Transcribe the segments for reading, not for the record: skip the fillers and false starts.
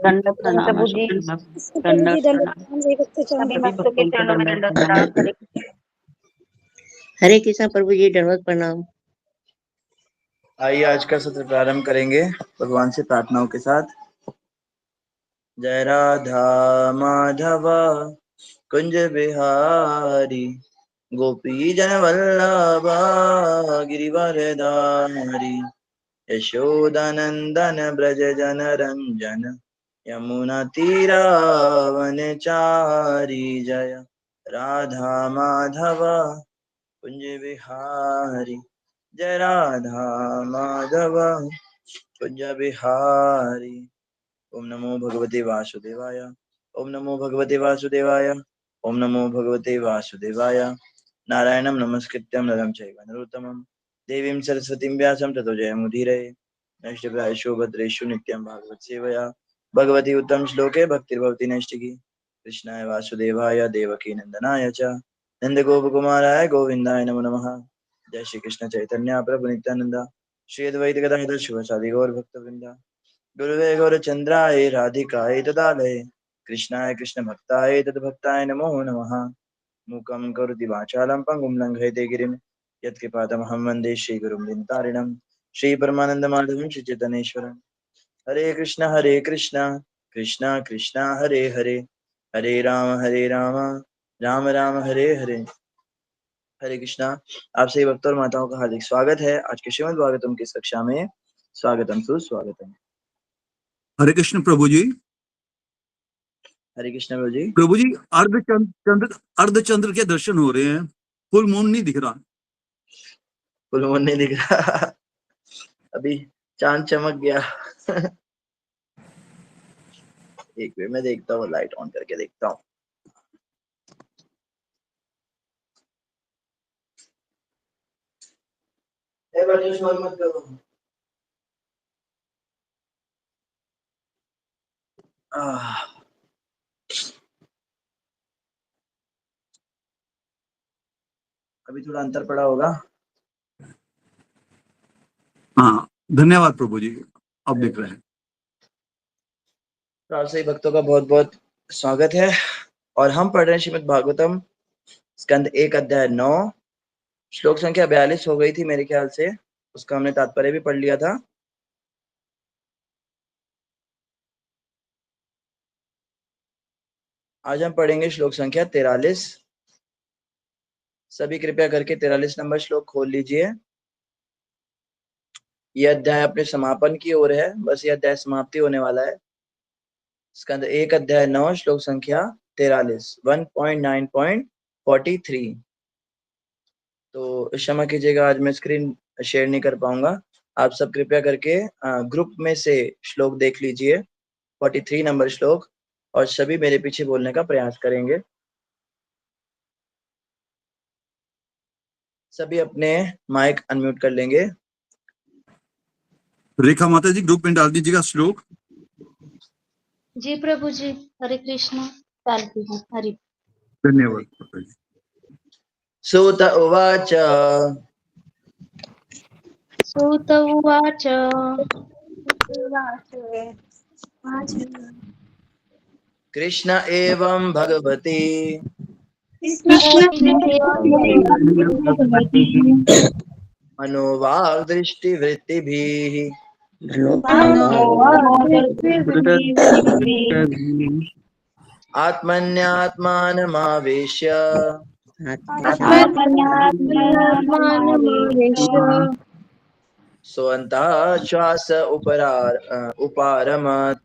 दंड प्रभु प्रणाम जी दंड प्रणाम सभी भक्तों के चरणों में दंडवत प्रणाम। हरे कृष्णा प्रभु जी, दंडवत प्रणाम। आइए आज का सत्र प्रारंभ करेंगे भगवान से प्रार्थनाओं के साथ। जय राधा माधव कुंज बिहारी गोपी जन वल्लभा गिरिवरधारी यशोदानंदन ब्रज जन रंजन यमुना तीरावनचारी जय राधा माधव कुंज बिहारी जय राधा माधव कुंज बिहारी। ओम नमो भगवते वासुदेवाय ओम नमो भगवते वासुदेवाय ओम नमो भगवते वासुदेवाय। नारायणं नमस्कृत्यं नरं चैव नरोत्तमं देवीं सरस्वतीं व्यासं ततो जयमुदीरये। नैष्ठप्रायेषु भद्रेषु नित्यं भागवत सेवया भगवती उत्तम श्लोके भक्तिर्भवति नैष्ठिकी। कृष्णाय वासुदेवाय देवकी नंदनाय च नंदगोपकुमाराय गोविन्दाय नमो नमः। जय श्री कृष्ण चैतन्य प्रभु नित्यानंद श्री अद्वैत गदाधर शिवासादि गौर भक्तवृंद। गुरुवे गौरचंद्राय राधिकाय तदालये कृष्णाय कृष्ण भक्ताय तद्भक्ताय नमो नमः। मूकं करोति वाचालं पंगुं लङ्घयते गिरिं यत्कृपातमहं वन्दे श्रीगुरुं दीनतारिणं श्रीपरमानन्दमाधवं श्रीचैतन्येश्वरं। हरे कृष्ण कृष्ण कृष्ण हरे हरे हरे राम राम राम हरे हरे। हरे कृष्णा। आप सभी भक्तों और माताओं का हार्दिक स्वागत है आज के श्रीमद् भागवतम की कक्षा में। स्वागतम सुस्वागतम। हरे कृष्ण प्रभु जी। हरे कृष्ण प्रभु जी। प्रभु जी अर्धचंद्र के दर्शन हो रहे हैं, फुल मून नहीं दिख रहा। फुल मून नहीं दिख रहा अभी चांद चमक गया एक मिनट मैं देखता हूँ, लाइट ऑन करके देखता हूँ। मत करो। अभी थोड़ा अंतर पड़ा होगा। हाँ धन्यवाद प्रभु जी, अब दिख रहे हैं। तो आप सभी भक्तों का बहुत बहुत स्वागत है और हम पढ़ रहे हैं श्रीमद् भागवतम स्कंद 1 अध्याय 9 श्लोक संख्या 42 हो गई थी मेरे ख्याल से, उसका हमने तात्पर्य भी पढ़ लिया था। आज हम पढ़ेंगे श्लोक संख्या 43। सभी कृपया करके 43 नंबर श्लोक खोल लीजिए। यह अध्याय अपने समापन की ओर है, बस यह अध्याय समाप्ति होने वाला है। स्कंद 1 अध्याय 9 श्लोक संख्या 43 1.9.43। तो क्षमा कीजिएगा, आज मैं स्क्रीन शेयर नहीं कर पाऊंगा। आप सब कृपया करके ग्रुप में से श्लोक देख लीजिए 43 नंबर श्लोक और सभी मेरे पीछे बोलने का प्रयास करेंगे। सभी अपने माइक अनम्यूट कर लेंगे। रेखा माता जी ग्रुप में डाल दीजिएगा श्लोक। जी प्रभु जी। हरे कृष्ण डालती हूँ। हरि धन्यवाद प्रभु जी। सूत उवाच सूत उवाच कृष्ण एवं भगवती मनोवाग दृष्टिवृत्तिभिः आत्मन्यात्मानमावेश्य स्वन्तः श्वास उपारमत्।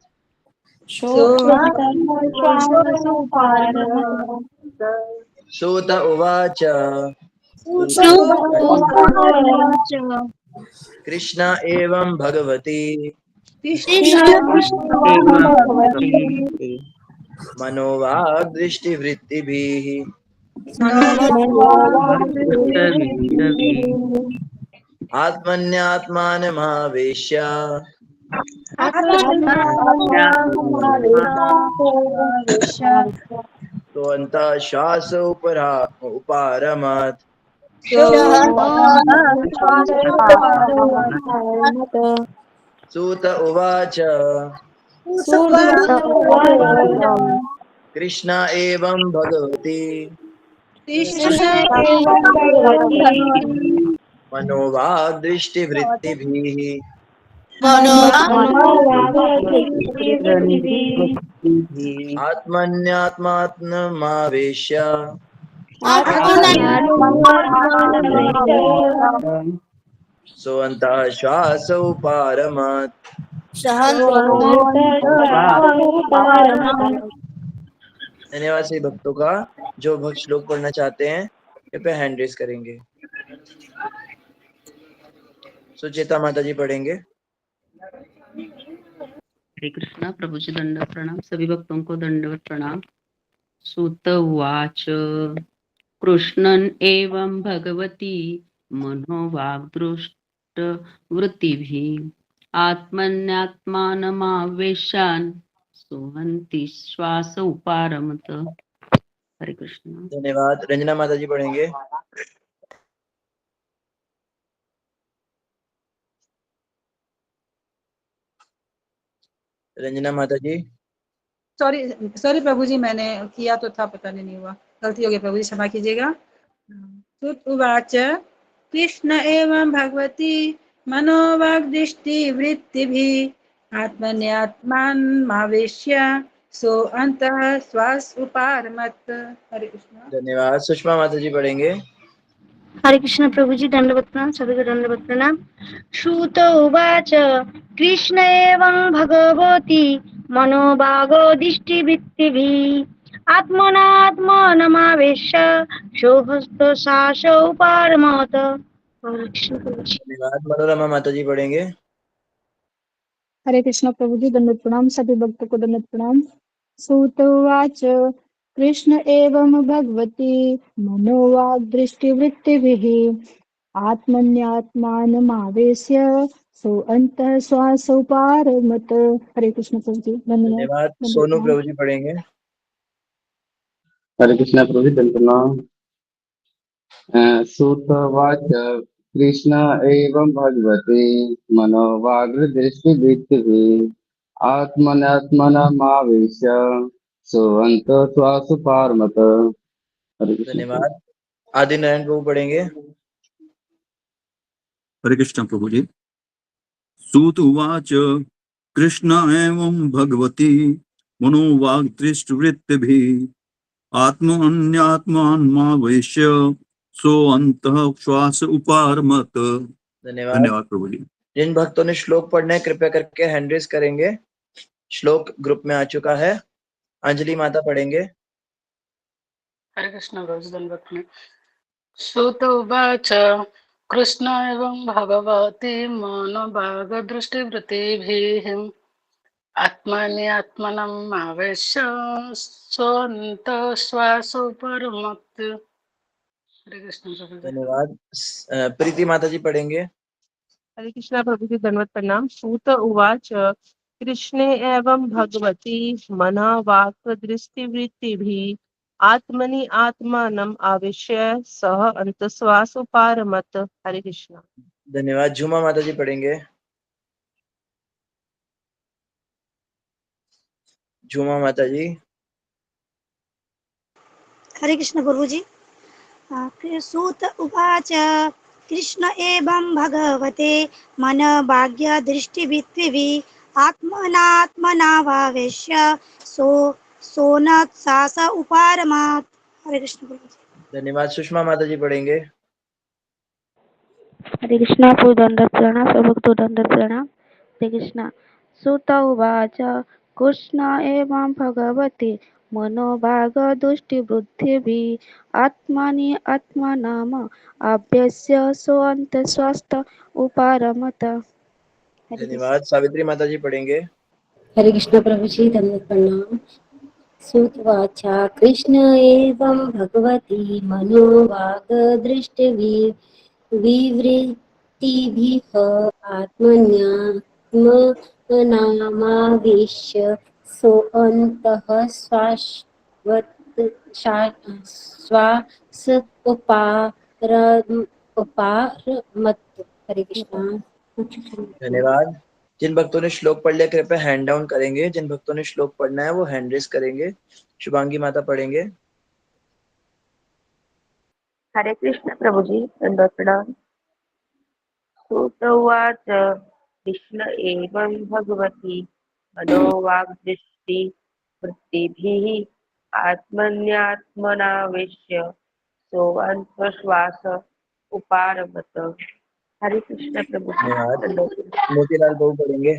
सूत उवाच कृष्ण एवं भगवती मनोवाग दृष्टिवृत्तिभिः आत्मन्यात्मानमावेश्य स्वन्तः श्वास उपारमत्। सूत उवाच कृष्ण एवं भगवती मनोवाग दृष्टिवृत्तिभिः आत्मन्यात्मात्ममावेश्य सोऽन्तः श्वासौ पारमत्। धन्यवाद सभी भक्तों का। जो भक्त श्लोक पढ़ना चाहते हैं कृपया हैंड रेज करेंगे। सुचेता माता जी पढ़ेंगे। हरे कृष्णा। प्रभु जी दंडवत प्रणाम। सभी भक्तों को दंडवत प्रणाम। सूत उवाच कृष्णन् एवं भगवती मनोवाग्दृष्ट वृत्तिभिः आत्मन्यात्मानमावेशान् सोहन्ति श्वास उपारमत। हरे कृष्ण। धन्यवाद। रंजना माता जी पढ़ेंगे। रंजना माता जी। सॉरी प्रभु जी, मैंने किया तो था, पता नहीं हुआ, गलती हो गई प्रभु जी, क्षमा कीजिएगा। सुत उवाच कृष्ण एवं भगवती मनोवाग्दृष्टिवृत्तिभिः आत्मन्यात्मानमावेश्य सो अन्तः श्वास उपारमत्। हरे कृष्ण। धन्यवाद। सुषमा माता जी पढ़ेंगे। हरे कृष्ण प्रभु जी, दंडवत प्रणाम। सभी को दंडवत प्रणाम। श्रुत उवाच कृष्ण एवं भगवती मनोभागोदिष्टिवृत्तिभिः आत्मनात्मानमावेश्य सोहस्तसासौ पारमत। हरे कृष्ण प्रभु जी। धन्यवाद। मनोरमा माता जी पढ़ेंगे। हरे कृष्ण प्रभु जी, दंडवत प्रणाम। सभी भक्तों को दंडवत प्रणाम। सूत उवाच कृष्ण एवं भगवती मनोवाग्दृष्टिवृत्तिभिः आत्मन्यात्मानमावेश्य सो अन्तः श्वासौ पारमत। हरे कृष्ण प्रभु जी, धन्यवाद। धन्यवाद। दंडवत सोनू प्रणाम। प्रभु जी पढ़ेंगे। हरे कृष्ण प्रभु जी, प्रणाम। सूतवाच कृष्ण एवं भगवते मनोवाग्रदृष्टिवृत्तिभिः आत्मनात्मनमावेश्य सोऽन्तः श्वासौ पारमत। हरे कृष्ण। धन्यवाद। आदि नारायण प्रभु पढ़ेंगे। हरे कृष्ण प्रभु जी। सूत उवाच कृष्ण एवं भगवती मनोवाग्दृष्टिवृत्तिभिः आत्मन्यात्मानमावेश्य सोऽन्तः श्वास उपारमत। धन्यवाद। धन्यवाद प्रभु जी। जिन भक्तों ने श्लोक पढ़ने कृपया करके हैंड रेज करेंगे। श्लोक ग्रुप में आ चुका है। अंजलि माता पढ़ेंगे। हरे कृष्ण प्रभु जी, दंडवत प्रणाम। श्रुत उवाच कृष्ण एवं भगवती मनोभागदृष्टिवृत्तिभिः आत्मनि आत्मनम् आवेश्य सोऽन्तः श्वासौ परमत्। हरे कृष्ण प्रभु जी। धन्यवाद। प्रीति माता जी पढ़ेंगे। हरे कृष्णा प्रभु जी, दंडवत प्रणाम। सूत उवाच कृष्णे एवं भगवती मनोवाक् दृष्टिवृत्तिभिः आत्मनि आत्मानम् आवेश्य सह अंतश्वासो पारमत। हरे कृष्णा। धन्यवाद। झूमा माता जी पढ़ेंगे। झूमा माता जी। हरे कृष्ण प्रभु जी। सूत उवाच कृष्ण एवं भगवते मनोभाग्यदृष्टिवृत्तिभिः आत्मनात्मनावावेश्य सोनत्सास उपारमत्। हरे कृष्ण प्रभु जी। धन्यवाद। सुषमा माता जी पढ़ेंगे। हरे कृष्णा प्रभु, दंडवत प्रणाम। प्रभु दंडवत प्रणाम। हरे कृष्णा। सुत उवाच कृष्ण एवं भगवते मनोभागदृष्टिवृत्तिभिः आत्मनि आत्मनाम आभ्यस्य सोऽन्तश्वास उपारमत। हरे कृष्ण। धन्यवाद। सावित्री माता जी पढ़ेंगे। हरे कृष्ण प्रभु जी, दंडवत प्रणाम। सूतवाच कृष्ण एवं भगवती मनोवागदृष्टिविवृत्तिभिः आत्मन्यात्मनामावेश्य सोऽन्तः श्वास उपारमत्। हरे कृष्ण। धन्यवाद। जिन भक्तों ने श्लोक पढ़ लिया कृपया हैंड डाउन करेंगे, जिन भक्तों ने श्लोक पढ़ना है वो हैंड रेस करेंगे। शुभांगी माता पढ़ेंगे। हरे कृष्ण प्रभुजी दंडवत प्रणाम। सूत उवाच कृष्ण एवं भगवती मनोवाग्दृष्टि वृत्तिभिः आत्मन्यात्मनावेश्य सोऽन्तश्वास उपारमत। हरे कृष्ण प्रभुजी धन्यवाद। दंडवत प्रणाम। मोतीलाल बाबू पढ़ेंगे।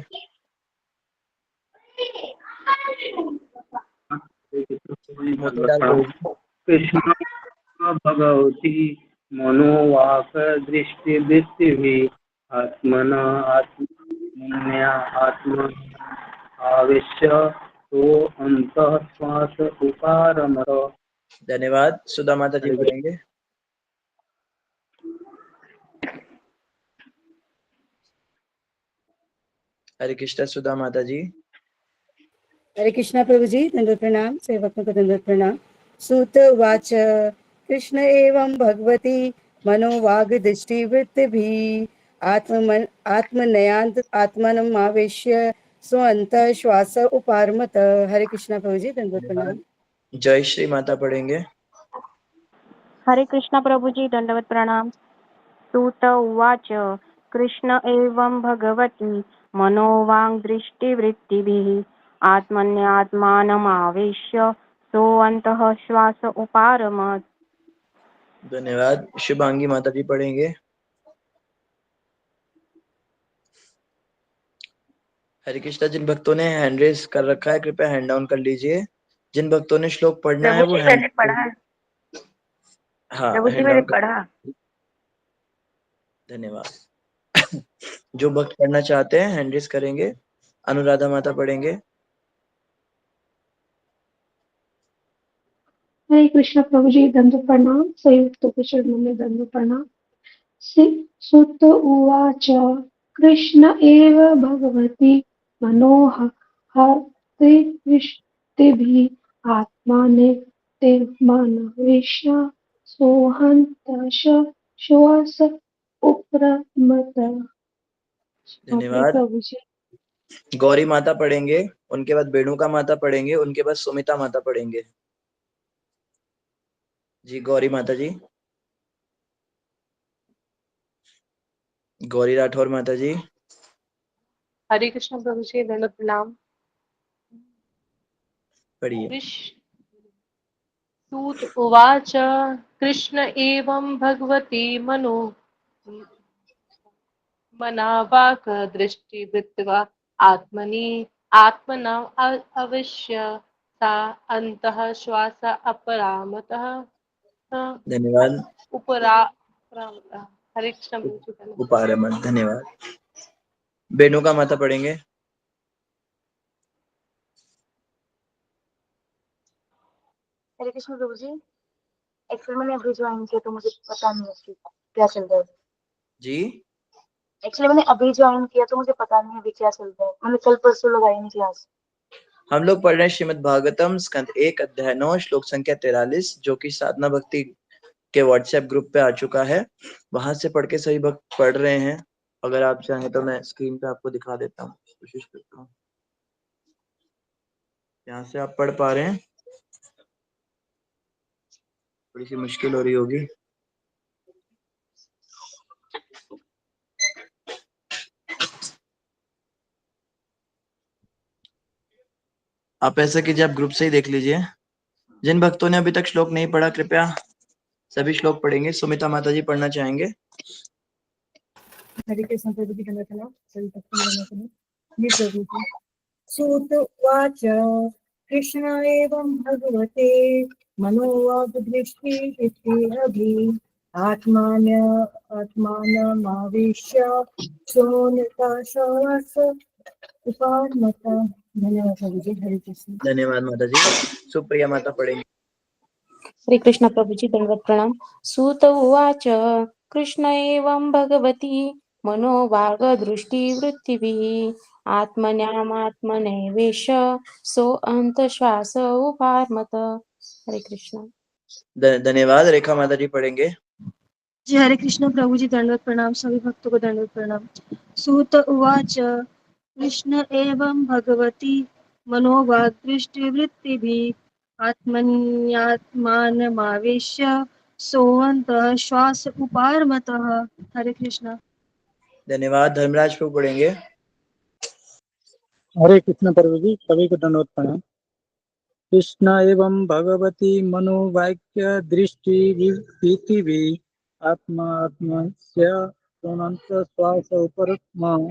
मोतीलाल बाबू जी। कृष्ण भगवती मनोवाक दृष्टि वृत्ति आत्मना आत्मन्या आत्म आवेश्य तो अंत श्वास उपारमत। धन्यवाद। सुधा माता जी पढ़ेंगे। हरे कृष्ण सुधा माता जी। हरे कृष्णा प्रभु जी दंडवत प्रणाम। सेवकों को दंडवत प्रणाम। सूत उवाच कृष्ण एवं भगवती मनोवाग दृष्टि वृत्तिभिः आत्मनयान्त आत्मनमावेश्य स्वअंत श्वास उपारमत। हरे कृष्णा प्रभु जी दंडवत प्रणाम। जय श्री माता पढ़ेंगे। हरे कृष्ण प्रभुजी दंडवत प्रणाम। सूत उवाच कृष्ण एवं भगवती मनोवाङ् दृष्टिवृत्तिभिः आत्मन्यात्मानमावेश्य सोऽन्तः श्वास उपारमत्। धन्यवाद। शुभांगी माता जी पढ़ेंगे। हरे कृष्णा। जिन भक्तों ने हैंड रेस कर रखा है कृपया हैंड डाउन कर लीजिए। जिन भक्तों ने श्लोक पढ़ना है प्रभु वो जी हैंड, मैंने पढ़ा। हाँ प्रभु जी हैंड मैंने डाउन कर। पढ़ा। धन्यवाद। जो भक्त पढ़ना चाहते हैं हैंड रेस करेंगे। अनुराधा माता पढ़ेंगे। हरे कृष्ण प्रभु जी दंड प्रणाम। संयुक्त चरणों में दंड प्रणाम। सुत उवाच कृष्ण एव भगवती मनोहरदृष्टिभिः आत्माने ते मानवेश्य सोऽहन्तश श्वास उपरमत। धन्यवाद। प्रभु जी। गौरी माता पढ़ेंगे, उनके बाद बेणुका माता पढ़ेंगे, उनके बाद सुमिता माता पढ़ेंगे। जी गौरी माता जी। गौरी राठौर माता जी। हरे कृष्ण प्रभु जी दंड प्रणाम। पढ़िए। सूत उवाच कृष्ण एवं भगवती मनावाक दृष्टिवृत्त्वा आत्मनि आत्मना अवश्य सा अंतः श्वास अपरामतः धन्यवाद। उपरामतः। हरे कृष्ण प्रभु जी दंड उपारमत। धन्यवाद। बेणुका माता पढ़ेंगे। हरे कृष्ण प्रभु जी। एक्चुअली मैंने अभी ज्वाइन किया तो मुझे पता नहीं है कि क्या चल रहा है। जी एक्चुअली मैंने अभी ज्वाइन किया तो मुझे पता नहीं है अभी क्या चल रहा है। मैंने कल परसों लगाई नहीं क्लास। हम लोग पढ़ रहे हैं श्रीमद् भागवतम स्कंद 1 अध्याय 9 श्लोक संख्या 43, जो कि साधना भक्ति के व्हाट्सएप ग्रुप पे आ चुका है। वहां से पढ़ के सभी भक्त पढ़ रहे हैं। अगर आप चाहें तो मैं स्क्रीन पे आपको दिखा देता हूँ, कोशिश करता हूँ। यहाँ से आप पढ़ पा रहे हैं? थोड़ी सी मुश्किल हो रही होगी। आप ऐसा कीजिए, आप ग्रुप से ही देख लीजिए। जिन भक्तों ने अभी तक श्लोक नहीं पढ़ा कृपया सभी श्लोक पढ़ेंगे। सुमिता माता जी पढ़ना चाहेंगे। हरे कृष्ण प्रभु जी दंडवत प्रणाम। सभी भक्तों को दंडवत प्रणाम। जी प्रभु जी। सूत उवाच कृष्ण एवं भगवते मनोवाग दृष्टि आत्मानमावेश्य सोनता श्वास उपारमत। धन्यवाद प्रभु जी। हरे कृष्ण। धन्यवाद माता जी। सुप्रिया माता पढ़ेंगे। श्री कृष्ण प्रभु जी दंडवत प्रणाम। सूत उवाच कृष्ण एवं भगवती मनोवाग दृष्टिवृत्तिभिः आत्मन्यामात्मनैवेश्य सोऽन्तश्वास उपारमत। हरे कृष्ण। धन्यवाद। रेखा माता जी पढ़ेंगे। जी हरे कृष्ण प्रभु जी दंडवत प्रणाम। सभी भक्तों को दंडवत प्रणाम। सूत उवाच कृष्ण एवं भगवती मनोवाक्दृष्टिवृत्तिभिः आत्मन्यात्मानमावेश्य सोऽन्तः श्वास उपारमतः। हरे कृष्ण। धन्यवाद। धर्मराज प्रभु पढ़ेंगे। हरे कृष्ण प्रभु जी, सभी को दंडवत प्रणाम। कृष्ण एवं भगवती मनोवाक्य दृष्टि विधि भी आत्मा आत्मस्य अनंत श्वास उपरम।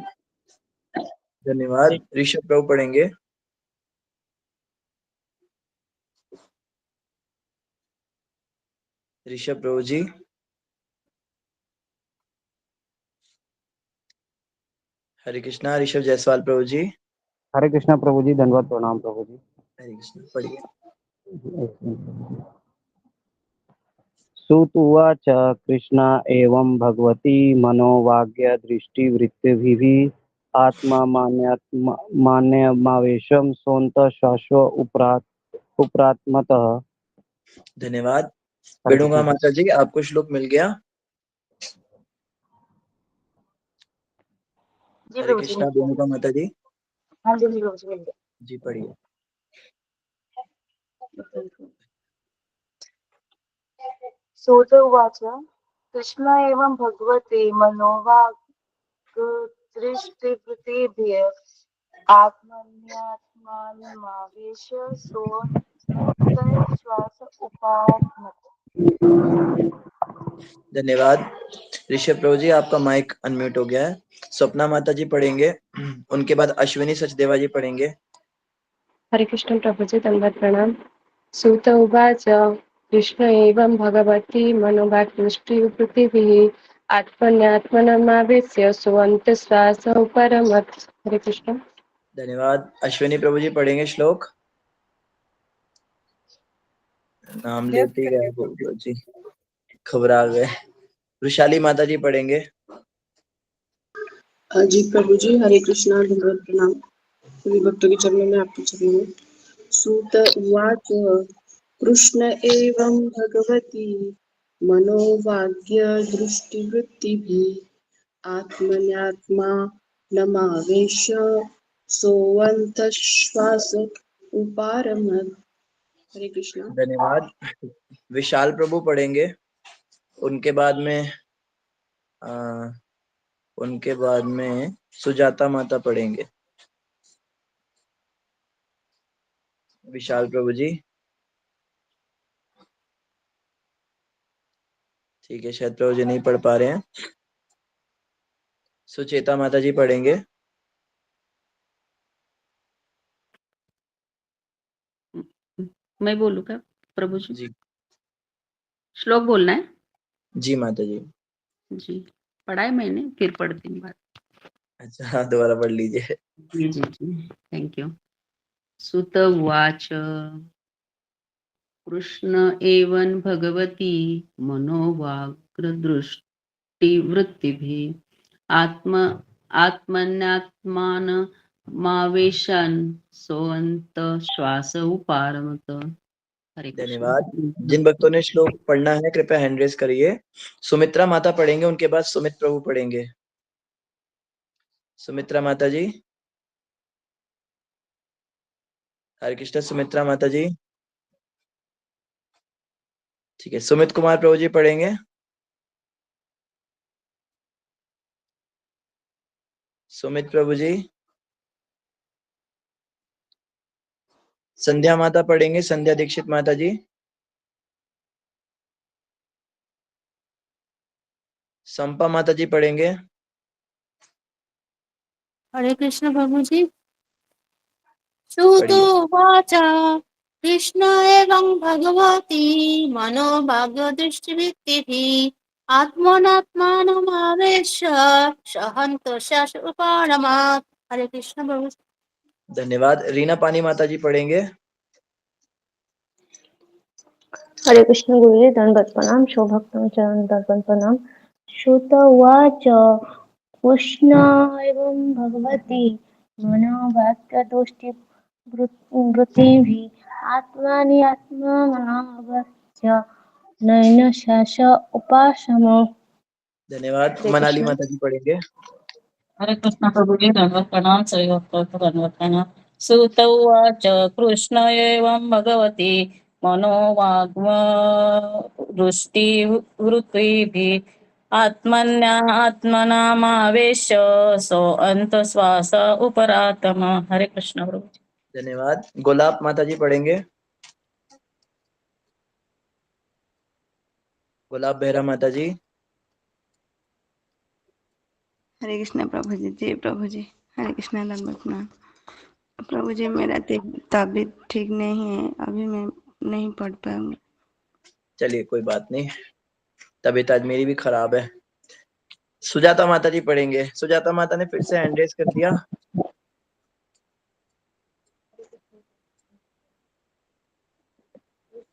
धन्यवाद। ऋषभ प्रभु पढ़ेंगे। ऋषभ प्रभु जी। हरे कृष्णा। ऋषभ जायसवाल प्रभु जी। हरे कृष्णा प्रभु जी, धन्यवाद प्रणाम प्रभु जी। हरे कृष्ण पढ़िए। सूत उवाच कृष्ण एवं भगवती मनोवाक्य दृष्टिवृत्तिभिः आत्मा मान्यमावेशं सोऽन्तः श्वासो उपरात्मतः। धन्यवाद। हरे वेणुगा कृष्ण। माता जी, आपको श्लोक मिल गया। जी हरे प्रभु जी। कृष्णा। वेणुगा माता जी। हाँ जी प्रभु जी, मिल गया। जी पढ़िए। सूत उवाच कृष्ण एवं भगवते मनोवाक्दृष्टिवृत्तिभिः आत्मन्यात्मानमावेश्य सोऽन्तः श्वास उपारमत। धन्यवाद। ऋषभ प्रभु जी, आपका माइक अनम्यूट हो गया है। स्वप्ना माता जी पढ़ेंगे, उनके बाद अश्विनी सचदेवा जी पढ़ेंगे। हरे कृष्ण प्रभु जी, दंडवत प्रणाम। सूत उवाच कृष्ण एवं भगवती मनोवाक्दृष्टिवृत्तिभिः आत्मन्यात्मनमावेश्य सोऽन्तश्वास उपरमत्। हरे कृष्ण। धन्यवाद। अश्विनी प्रभु जी पढ़ेंगे श्लोक। नाम लेते ही गए प्रभु जी, घबरा गए। वृषाली माता जी पढ़ेंगे। जी प्रभु जी, हरे कृष्णा, धन्यवाद प्रणाम। सभी भक्तों के चरणों में, आपके चरणों में। सूत उवाच कृष्ण एवं भगवती मनोवाक्य दृष्टिवृत्तिभिः आत्मन्यात्मानमावेश्य सोऽन्तश्वास उपारमत्। हरे कृष्णा। धन्यवाद। विशाल प्रभु पढ़ेंगे, उनके बाद में सुजाता माता पढ़ेंगे। विशाल प्रभु जी। ठीक है, शायद प्रभु जी नहीं पढ़ पा रहे हैं। सुचेता माता जी पढ़ेंगे। मैं बोलूँ क्या प्रभु जी? जी श्लोक बोलना है। जी माता जी। जी पढ़ा है मैंने, फिर पढ़ती हूँ बात। अच्छा, हाँ, दोबारा पढ़ लीजिए। जी जी जी, थैंक यू। सुत उवाच कृष्ण एवं भगवती मनोवाक्दृष्टिवृत्तिभिः आत्मन्यात्मानमावेशन् सोऽन्तः श्वास उपारमत। हरे धन्यवाद। कृष्ण। जिन भक्तों ने श्लोक पढ़ना है कृपया हैंड रेज करिए। सुमित्रा माता पढ़ेंगे, उनके बाद सुमित प्रभु पढ़ेंगे। सुमित्रा माता जी। हरे कृष्ण। सुमित्रा माता जी। ठीक है, सुमित कुमार प्रभु जी पढ़ेंगे। सुमित प्रभु जी। संध्या माता पढ़ेंगे, संध्या दीक्षित माता जी। संपा माता जी पढ़ेंगे। हरे कृष्ण प्रभु जी। श्रुतो पढ़िए। वाच कृष्ण एवं भगवती मनोभाग्यदृष्टिवृत्तिभिः आत्मनात्मानमावेश्य सहन्तोषास उपारमत्। हरे कृष्ण प्रभु जी। धन्यवाद। रीना पानी माता जी पढ़ेंगे। हरे कृष्ण गुरुजी, दंडवत प्रणाम। शोभक्तम चरण दर्पण प्रणाम। श्रुत उवाच कृष्ण एवं भगवती मनोवाक्यदृष्टि वृत्तिभिः आत्मानि आत्मनावस्य नयन शास उपासम। धन्यवाद। हरे मनाली कृष्ण। माता जी पढ़ेंगे। हरे कृष्ण प्रभुजी दंडवत प्रणाम सभी भक्तों को दंडवत प्रणाम। सुत उवाच कृष्ण एवं भगवती मनोवाग्म दृष्टि वृत्तिभिः आत्मनामावेश्य सो अंत श्वास उपरातम। हरे कृष्ण प्रभु। धन्यवाद। गुलाब माता जी पढ़ेंगे। गुलाब बेहरा माता जी। हरे कृष्ण प्रभु जी। जी प्रभु जी। हरे कृष्ण दंडवत प्रणाम। प्रभु जी मेरा तबीयत ठीक नहीं है, अभी मैं नहीं पढ़ पाऊंगी। चलिए कोई बात नहीं, तबीयत आज मेरी भी खराब है। सुजाता माता जी पढ़ेंगे। सुजाता माता ने फिर से हैंड रेज कर दिया।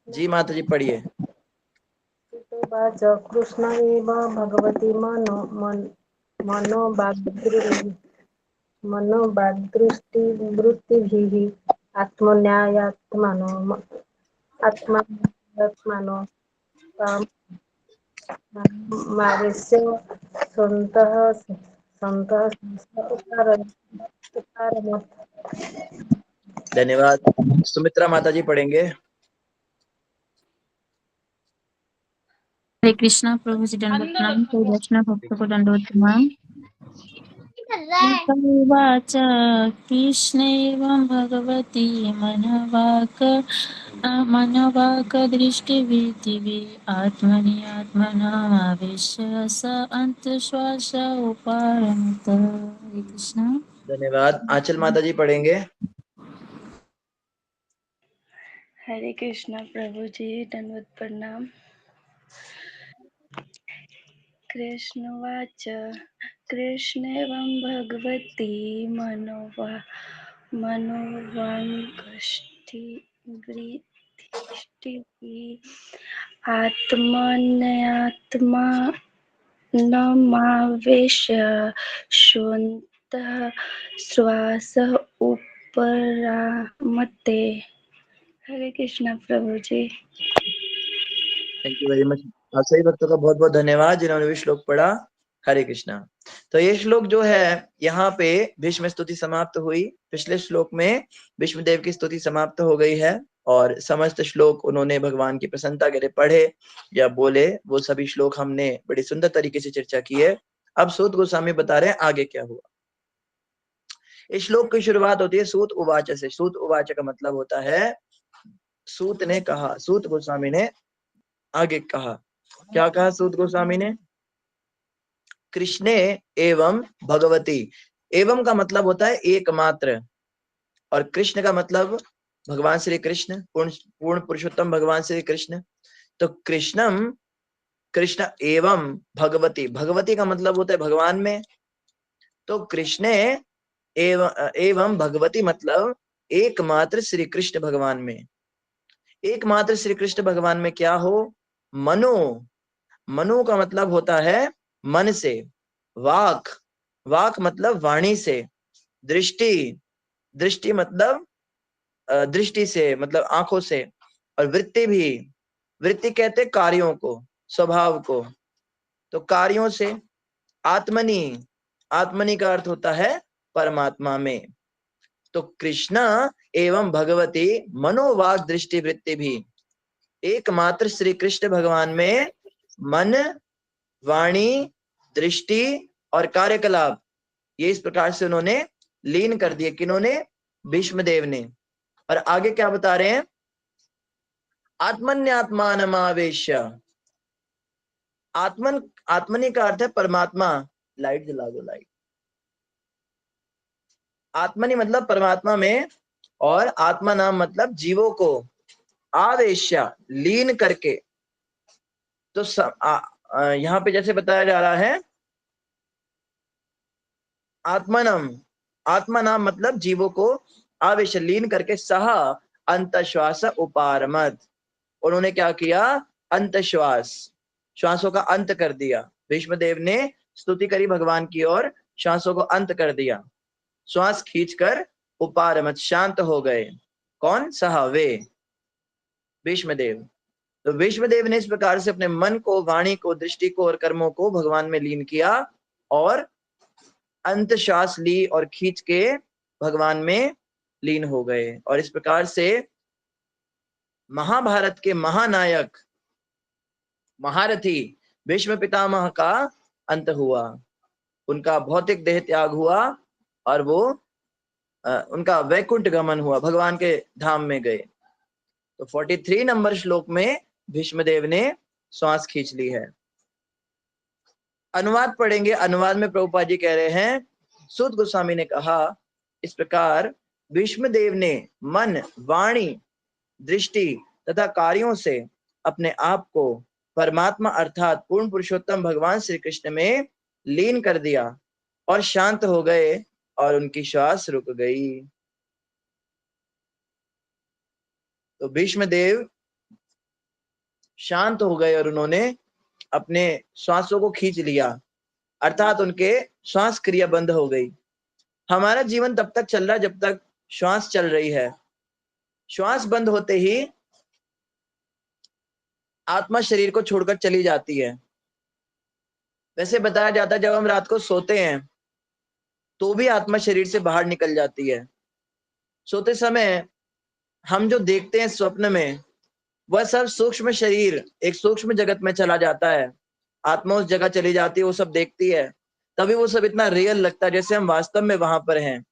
जी माता जी पढ़िए। उवाच कृष्ण एव भगवती मनोवाग्दृष्टिवृत्तिभिः आत्मन्यात्मनो मावेश्य सन्तः उकारमत्। धन्यवाद। सुमित्रा माता जी पढ़ेंगे। हरे कृष्णा प्रभु जी दंडवत प्रणाम। कोई वैष्णव भक्त को दंडवत प्रणाम। उवाच कृष्णेवं भगवती मनवाक दृष्टिवृत्तिभिः आत्मनि आत्मनामावेश्य स अंतश्वास उपारमत। हरे कृष्णा। धन्यवाद। आंचल माता जी पढ़ेंगे। हरे कृष्ण प्रभु जी दंडवत प्रणाम। कृष्णवाच कृष्णेवं भगवती मनोवाङ्मनोवृत्तिभिः आत्मन्यात्मनमावेश्य शोन्तः श्वास उपरामते। हरे कृष्ण प्रभु ji. Thank you very much. आप सभी भक्तों का बहुत बहुत धन्यवाद जिन्होंने भी श्लोक पढ़ा। हरे कृष्णा। तो ये श्लोक जो है यहाँ पे भीष्म स्तुति समाप्त हुई। पिछले श्लोक में भीष्मदेव की स्तुति समाप्त हो गई है और समस्त श्लोक उन्होंने भगवान की प्रसन्नता के लिए पढ़े या बोले, वो सभी श्लोक हमने बड़ी सुंदर तरीके से चर्चा की है। अब सूत गोस्वामी बता रहे हैं आगे क्या हुआ। इस श्लोक की शुरुआत होती है सूत उवाच से। सूत उवाच का मतलब होता है सूत ने कहा। सूत गोस्वामी ने आगे कहा। क्या कहा सूत गोस्वामी ने? कृष्णे एवं भगवती। एवं का मतलब होता है एकमात्र, और कृष्ण का मतलब भगवान श्री कृष्ण, पूर्ण पुरुषोत्तम भगवान श्री कृष्ण। तो कृष्णम, कृष्ण एवं भगवती। भगवती का मतलब होता है भगवान में। तो कृष्णे एवं भगवती मतलब एकमात्र श्री कृष्ण भगवान में। एकमात्र श्री कृष्ण भगवान में क्या हो? मनो। मनो का मतलब होता है मन से। वाक, वाक मतलब वाणी से। दृष्टि, दृष्टि मतलब दृष्टि से, मतलब आंखों से। और वृत्ति भी, वृत्ति कहते कार्यों को, स्वभाव को। तो कार्यों से। आत्मनि, आत्मनि का अर्थ होता है परमात्मा में। तो कृष्ण एवं भगवती मनोवाक दृष्टि वृत्ति भी। एकमात्र श्री कृष्ण भगवान में मन, वाणी, दृष्टि और कार्यकलाप, ये इस प्रकार से उन्होंने लीन कर दिए। किन्होंने? भीष्मदेव ने। और आगे क्या बता रहे हैं? आत्मन्यात्मानमावेश्य। आत्मन, आत्मनि का अर्थ है परमात्मा। लाइट जला दो, लाइट। आत्मनि मतलब परमात्मा में, और आत्मा नाम मतलब जीवों को आवेश्य, लीन करके। तो यहाँ पे जैसे बताया जा रहा है आत्मनम, आत्मा नाम मतलब जीवों को आवेश, लीन करके सह अंतश्वास उपारमत। उन्होंने क्या किया? अंतश्वास, श्वासों का अंत कर दिया। भीष्मदेव ने स्तुति करी भगवान की और श्वासों को अंत कर दिया। श्वास खींचकर उपारमत, शांत हो गए। कौन? सह, वे, भीष्मदेव। तो भीष्मदेव ने इस प्रकार से अपने मन को, वाणी को, दृष्टि को और कर्मों को भगवान में लीन किया और अंत श्वास ली और खींच के भगवान में लीन हो गए। और इस प्रकार से महाभारत के महानायक महारथी भीष्म पितामह का अंत हुआ, उनका भौतिक देह त्याग हुआ और वो उनका वैकुंठ गमन हुआ, भगवान के धाम में गए। तो 43 नंबर श्लोक में भीष्मदेव ने श्वास खींच ली है। अनुवाद पढ़ेंगे। अनुवाद में प्रभुपाद जी कह रहे हैं, सूत गोस्वामी ने कहा, इस प्रकार भीष्मदेव ने मन, वाणी, दृष्टि तथा कार्यों से अपने आप को परमात्मा अर्थात पूर्ण पुरुषोत्तम भगवान श्री कृष्ण में लीन कर दिया और शांत हो गए और उनकी श्वास रुक गई। तो भीष्मदेव शांत हो गए और उन्होंने अपने श्वासों को खींच लिया, अर्थात उनके श्वास क्रिया बंद हो गई। हमारा जीवन तब तक चल रहा है जब तक श्वास चल रही है। श्वास बंद होते ही आत्मा शरीर को छोड़कर चली जाती है। वैसे बताया जाता है जब हम रात को सोते हैं तो भी आत्मा शरीर से बाहर निकल जाती है। सोते समय हम जो देखते हैं स्वप्न में, वह सब सूक्ष्म शरीर एक सूक्ष्म जगत में चला जाता है, आत्मा उस जगह चली जाती है, वो सब देखती है, तभी वो सब इतना रियल लगता है जैसे हम वास्तव में वहां पर हैं।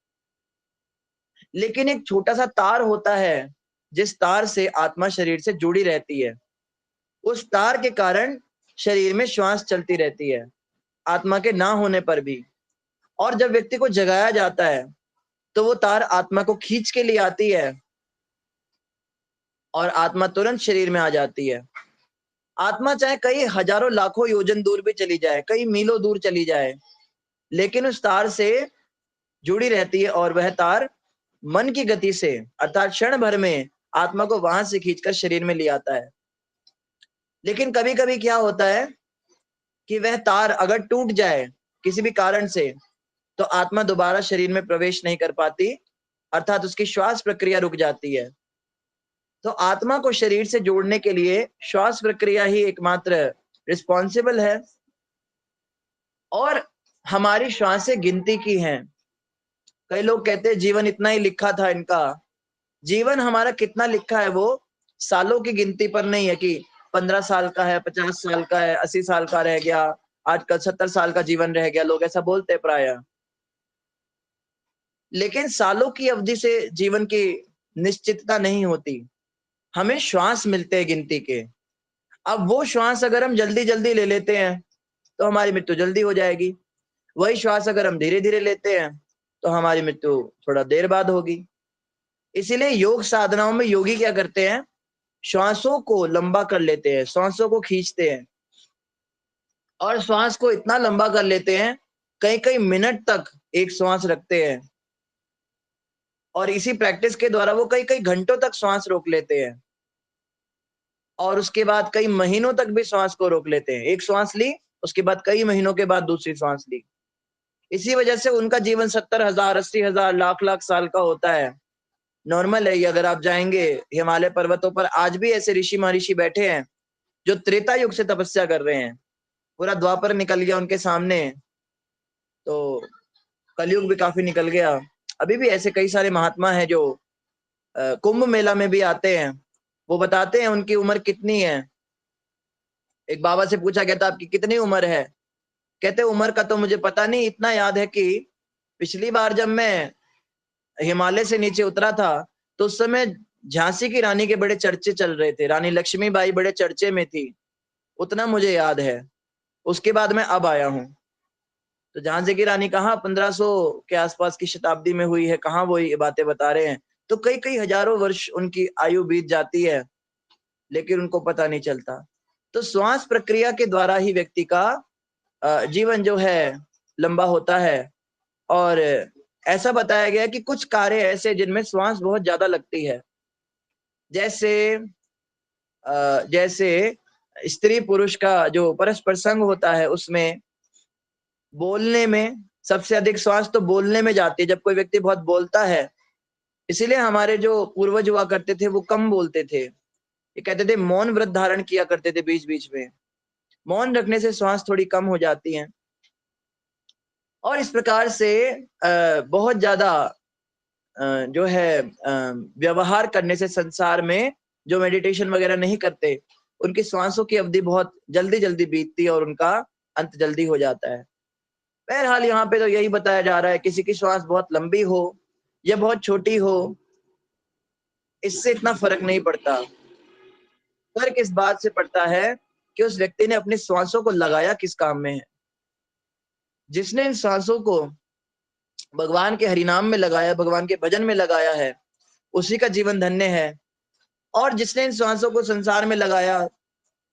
लेकिन एक छोटा सा तार होता है जिस तार से आत्मा शरीर से जुड़ी रहती है, उस तार के कारण शरीर में श्वास चलती रहती है आत्मा के ना होने पर भी। और जब व्यक्ति को जगाया जाता है तो वो तार आत्मा को खींच के लिए आती है और आत्मा तुरंत शरीर में आ जाती है। आत्मा चाहे कई हजारों लाखों योजन दूर भी चली जाए, कई मीलों दूर चली जाए, लेकिन उस तार से जुड़ी रहती है और वह तार मन की गति से अर्थात क्षण भर में आत्मा को वहां से खींचकर शरीर में ले आता है। लेकिन कभी कभी क्या होता है कि वह तार अगर टूट जाए किसी भी कारण से, तो आत्मा दोबारा शरीर में प्रवेश नहीं कर पाती, अर्थात उसकी श्वास प्रक्रिया रुक जाती है। तो आत्मा को शरीर से जोड़ने के लिए श्वास प्रक्रिया ही एकमात्र रिस्पॉन्सिबल है। और हमारी श्वासें गिनती की हैं। कई लोग कहते हैं जीवन इतना ही लिखा था इनका। जीवन हमारा कितना लिखा है वो सालों की गिनती पर नहीं है कि 15 साल का है, 50 साल का है, 80 साल का रह गया, आजकल 70 साल का जीवन रह गया, लोग ऐसा बोलते हैं प्राय। लेकिन सालों की अवधि से जीवन की निश्चितता नहीं होती, हमें श्वास मिलते हैं गिनती के। अब वो श्वास अगर हम जल्दी जल्दी ले लेते हैं तो हमारी मृत्यु जल्दी हो जाएगी, वही श्वास अगर हम धीरे धीरे लेते हैं तो हमारी मृत्यु थोड़ा देर बाद होगी। इसीलिए योग साधनाओं में योगी क्या करते हैं, श्वासों को लंबा कर लेते हैं, श्वासों को खींचते हैं और श्वास को इतना लंबा कर लेते हैं, कई कई मिनट तक एक श्वास रखते हैं और इसी प्रैक्टिस के द्वारा वो कई कई घंटों तक श्वास रोक लेते हैं और उसके बाद कई महीनों तक भी श्वास को रोक लेते हैं। एक श्वास ली, उसके बाद कई महीनों के बाद दूसरी श्वास ली। इसी वजह से उनका जीवन 70,000, 80,000, लाख लाख साल का होता है। नॉर्मल है ये। अगर आप जाएंगे हिमालय पर्वतों पर, आज भी ऐसे ऋषि महर्षि बैठे हैं जो त्रेता युग से तपस्या कर रहे हैं। पूरा द्वापर निकल गया उनके सामने, तो कलयुग भी काफी निकल गया। अभी भी ऐसे कई सारे महात्मा हैं जो कुंभ मेला में भी आते हैं, वो बताते हैं उनकी उम्र कितनी है। एक बाबा से पूछा गया था आपकी कितनी उम्र है, कहते उम्र का तो मुझे पता नहीं, इतना याद है कि पिछली बार जब मैं हिमालय से नीचे उतरा था तो उस समय झांसी की रानी के बड़े चर्चे चल रहे थे, रानी लक्ष्मीबाई बड़े चर्चे में थी, उतना मुझे याद है। उसके बाद मैं अब आया हूँ। तो झांसी की रानी कहाँ 1500 के आसपास की शताब्दी में हुई है, कहाँ वो ये बातें बता रहे हैं। तो कई कई हजारों वर्ष उनकी आयु बीत जाती है लेकिन उनको पता नहीं चलता। तो श्वास प्रक्रिया के द्वारा ही व्यक्ति का जीवन जो है लंबा होता है। और ऐसा बताया गया कि कुछ कार्य ऐसे जिनमें श्वास बहुत ज्यादा लगती है, जैसे स्त्री पुरुष का जो परस्पर संग होता है, उसमें बोलने में सबसे अधिक श्वास तो बोलने में जाती है जब कोई व्यक्ति बहुत बोलता है। इसीलिए हमारे जो पूर्वज हुआ करते थे वो कम बोलते थे, ये कहते थे मौन व्रत धारण किया करते थे। बीच बीच में मौन रखने से श्वास थोड़ी कम हो जाती है। और इस प्रकार से बहुत ज्यादा जो है व्यवहार करने से संसार में जो मेडिटेशन वगैरह नहीं करते, उनकी श्वासों की अवधि बहुत जल्दी जल्दी बीतती है और उनका अंत जल्दी हो जाता है। बहरहाल यहाँ पे तो यही बताया जा रहा है, किसी की श्वास बहुत लंबी हो या बहुत छोटी हो, इससे इतना फर्क नहीं पड़ता। फर्क इस बात से पड़ता है कि उस व्यक्ति ने अपनी श्वासों को लगाया किस काम में है। जिसने इन श्वासों को भगवान के हरिनाम में लगाया, भगवान के भजन में लगाया है, उसी का जीवन धन्य है। और जिसने इन श्वासों को संसार में लगाया,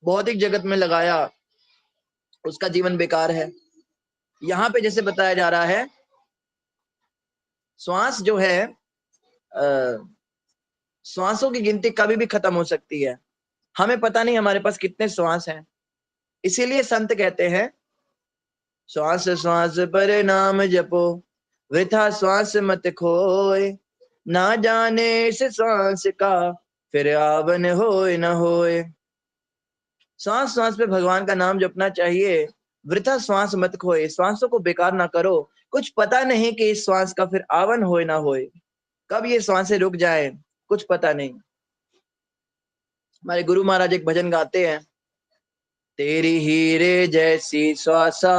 भौतिक जगत में लगाया, उसका जीवन बेकार है। यहाँ पे जैसे बताया जा रहा है, श्वास जो है, श्वासों की गिनती कभी भी खत्म हो सकती है। हमें पता नहीं हमारे पास कितने श्वास हैं। इसीलिए संत कहते हैं, श्वास श्वास पर नाम जपो, वृथा श्वास मत खोए, ना जाने इस श्वास का फिर आवन होए न होए। श्वास श्वास पे भगवान का नाम जपना चाहिए, वृथा श्वास मत खोए, श्वासों को बेकार ना करो। कुछ पता नहीं कि इस श्वास का फिर आवन होए ना होए, कब ये श्वासें रुक जाए, कुछ पता नहीं। हमारे गुरु महाराज एक भजन गाते हैं, तेरी हीरे जैसी श्वासा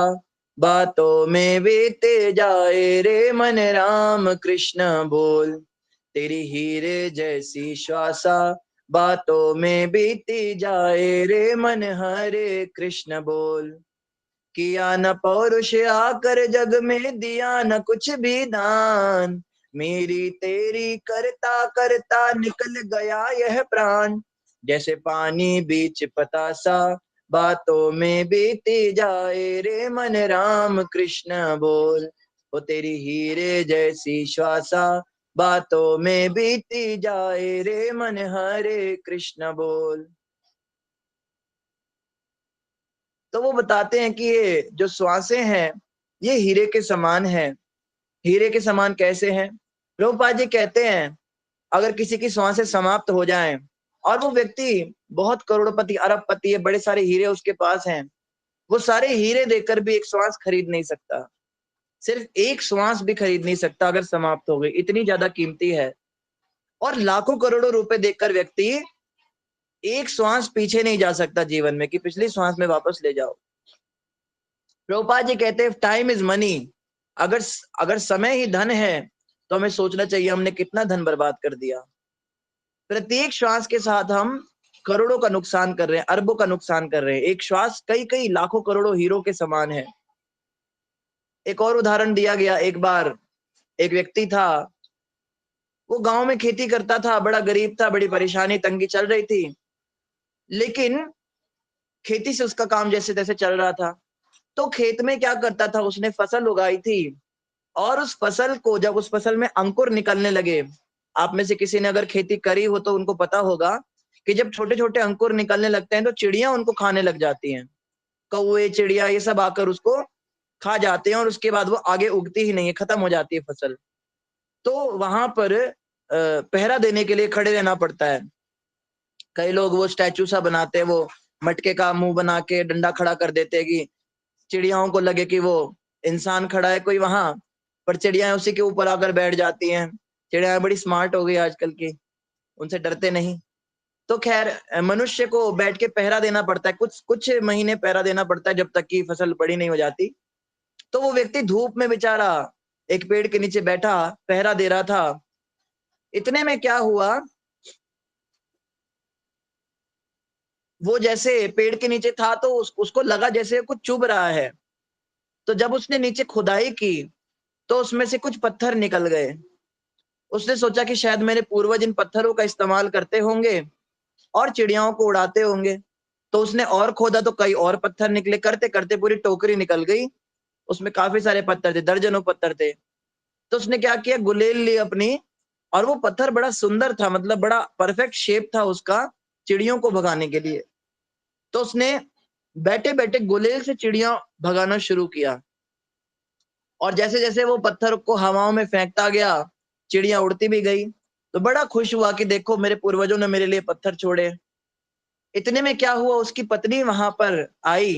बातों में बीते जाए रे मन राम कृष्ण बोल। तेरी हीरे जैसी श्वासा बातों में बीती जाए रे मन हरे कृष्ण बोल। किया न पौरुष आकर जग में, दिया न कुछ भी दान, मेरी तेरी करता करता निकल गया यह प्राण। जैसे पानी बीच पतासा बातों में बीती जाए रे मन राम कृष्ण बोल। ओ तेरी हीरे जैसी श्वासा बातों में बीती जाए रे मन हरे कृष्ण बोल। तो वो बताते हैं कि ये जो श्वासें हैं, ये हीरे के समान है। हीरे के समान कैसे हैं? प्रभुपाद जी कहते हैं, अगर किसी की श्वासें समाप्त हो जाएं और वो व्यक्ति बहुत करोड़पति अरबपति है, बड़े सारे हीरे उसके पास हैं, वो सारे हीरे देकर भी एक श्वास खरीद नहीं सकता। सिर्फ एक श्वास भी खरीद नहीं सकता अगर समाप्त हो गई, इतनी ज्यादा कीमती है। और लाखों करोड़ों रुपए देकर व्यक्ति एक श्वास पीछे नहीं जा सकता जीवन में कि पिछली श्वास में वापस ले जाओ। प्रभुपाद जी कहते हैं, टाइम इज मनी। अगर समय ही धन है तो हमें सोचना चाहिए हमने कितना धन बर्बाद कर दिया। प्रत्येक श्वास के साथ हम करोड़ों का नुकसान कर रहे हैं, अरबों का नुकसान कर रहे हैं। एक श्वास कई कई लाखों करोड़ों हीरो के समान है। एक और उदाहरण दिया गया, एक बार एक व्यक्ति था, वो गांव में खेती करता था, बड़ा गरीब था, बड़ी परेशानी तंगी चल रही थी, लेकिन खेती से उसका काम जैसे तैसे चल रहा था। तो खेत में क्या करता था, उसने फसल उगाई थी, और उस फसल को जब उस फसल में अंकुर निकलने लगे, आप में से किसी ने अगर खेती करी हो तो उनको पता होगा कि जब छोटे छोटे अंकुर निकलने लगते हैं तो चिड़ियां उनको खाने लग जाती हैं। कौवे चिड़िया ये सब आकर उसको खा जाते हैं और उसके बाद वो आगे उगती ही नहीं है, खत्म हो जाती है फसल। तो वहां पर पहरा देने के लिए खड़े रहना पड़ता है। कई लोग वो स्टैचू सा बनाते हैं, वो मटके का मुंह बना के डंडा खड़ा कर देते हैं कि चिड़ियाओं को लगे कि वो इंसान खड़ा है कोई वहां, पर चिड़ियाएं उसी के ऊपर आकर बैठ जाती हैं। चिड़ियाएं बड़ी स्मार्ट हो गई आजकल की, उनसे डरते नहीं। तो खैर, मनुष्य को बैठ के पहरा देना पड़ता है, कुछ कुछ महीने पहरा देना पड़ता है जब तक कि फसल बड़ी नहीं हो जाती। तो वो व्यक्ति धूप में बेचारा एक पेड़ के नीचे बैठा पहरा दे रहा था। इतने में क्या हुआ, वो जैसे पेड़ के नीचे था तो उसको लगा जैसे कुछ चुभ रहा है। तो जब उसने नीचे खुदाई की तो उसमें से कुछ पत्थर निकल गए। उसने सोचा कि शायद मेरे पूर्वज इन पत्थरों का इस्तेमाल करते होंगे और चिड़ियाओं को उड़ाते होंगे। तो उसने और खोदा तो कई और पत्थर निकले, करते करते पूरी टोकरी निकल गई। उसमें काफी सारे पत्थर थे, दर्जनों पत्थर थे। तो उसने क्या किया, गुलेल ली अपनी, और वो पत्थर बड़ा सुंदर था, मतलब बड़ा परफेक्ट शेप था उसका चिड़ियों को भगाने के लिए। तो उसने बैठे बैठे गुलेल से चिड़िया भगाना शुरू किया, और जैसे जैसे वो पत्थर को हवाओं में फेंकता गया, चिड़िया उड़ती भी गई। तो बड़ा खुश हुआ कि देखो मेरे पूर्वजों ने मेरे लिए पत्थर छोड़े। इतने में क्या हुआ, उसकी पत्नी वहां पर आई,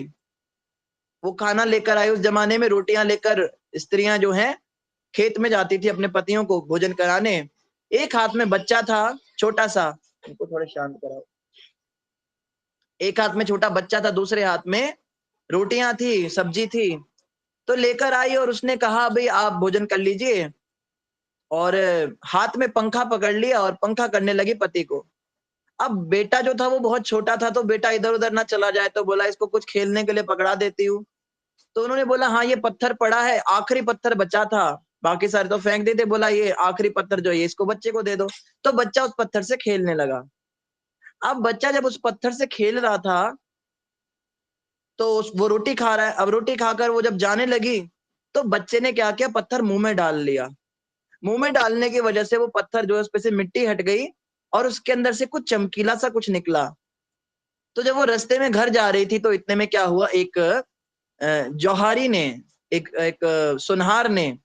वो खाना लेकर आई। उस जमाने में रोटियां लेकर स्त्रियां जो हैं खेत में जाती थी अपने पतियों को भोजन कराने। एक हाथ में बच्चा था छोटा सा, इनको थोड़ा शांत कराओ। एक हाथ में छोटा बच्चा था, दूसरे हाथ में रोटियां थी, सब्जी थी। तो लेकर आई और उसने कहा भाई आप भोजन कर लीजिए, और हाथ में पंखा पकड़ लिया और पंखा करने लगी पति को। अब बेटा जो था वो बहुत छोटा था, तो बेटा इधर उधर ना चला जाए, तो बोला इसको कुछ खेलने के लिए पकड़ा देती हूँ। तो उन्होंने बोला हाँ ये पत्थर पड़ा है, आखिरी पत्थर बचा था, बाकी सारे तो फेंक देते। बोला ये आखिरी पत्थर जो है इसको बच्चे को दे दो। तो बच्चा उस पत्थर से खेलने लगा। अब बच्चा जब उस पत्थर से खेल रहा था तो वो रोटी खा रहा है। अब रोटी खाकर वो जब जाने लगी तो बच्चे ने क्या किया, पत्थर मुंह में डाल लिया। मुंह में डालने की वजह से वो पत्थर जो है उस पे से मिट्टी हट गई और उसके अंदर से कुछ चमकीला सा कुछ निकला। तो जब वो रास्ते में घर जा रही थी तो इतने में क्या हुआ, एक जौहारी ने, एक सुनहार ने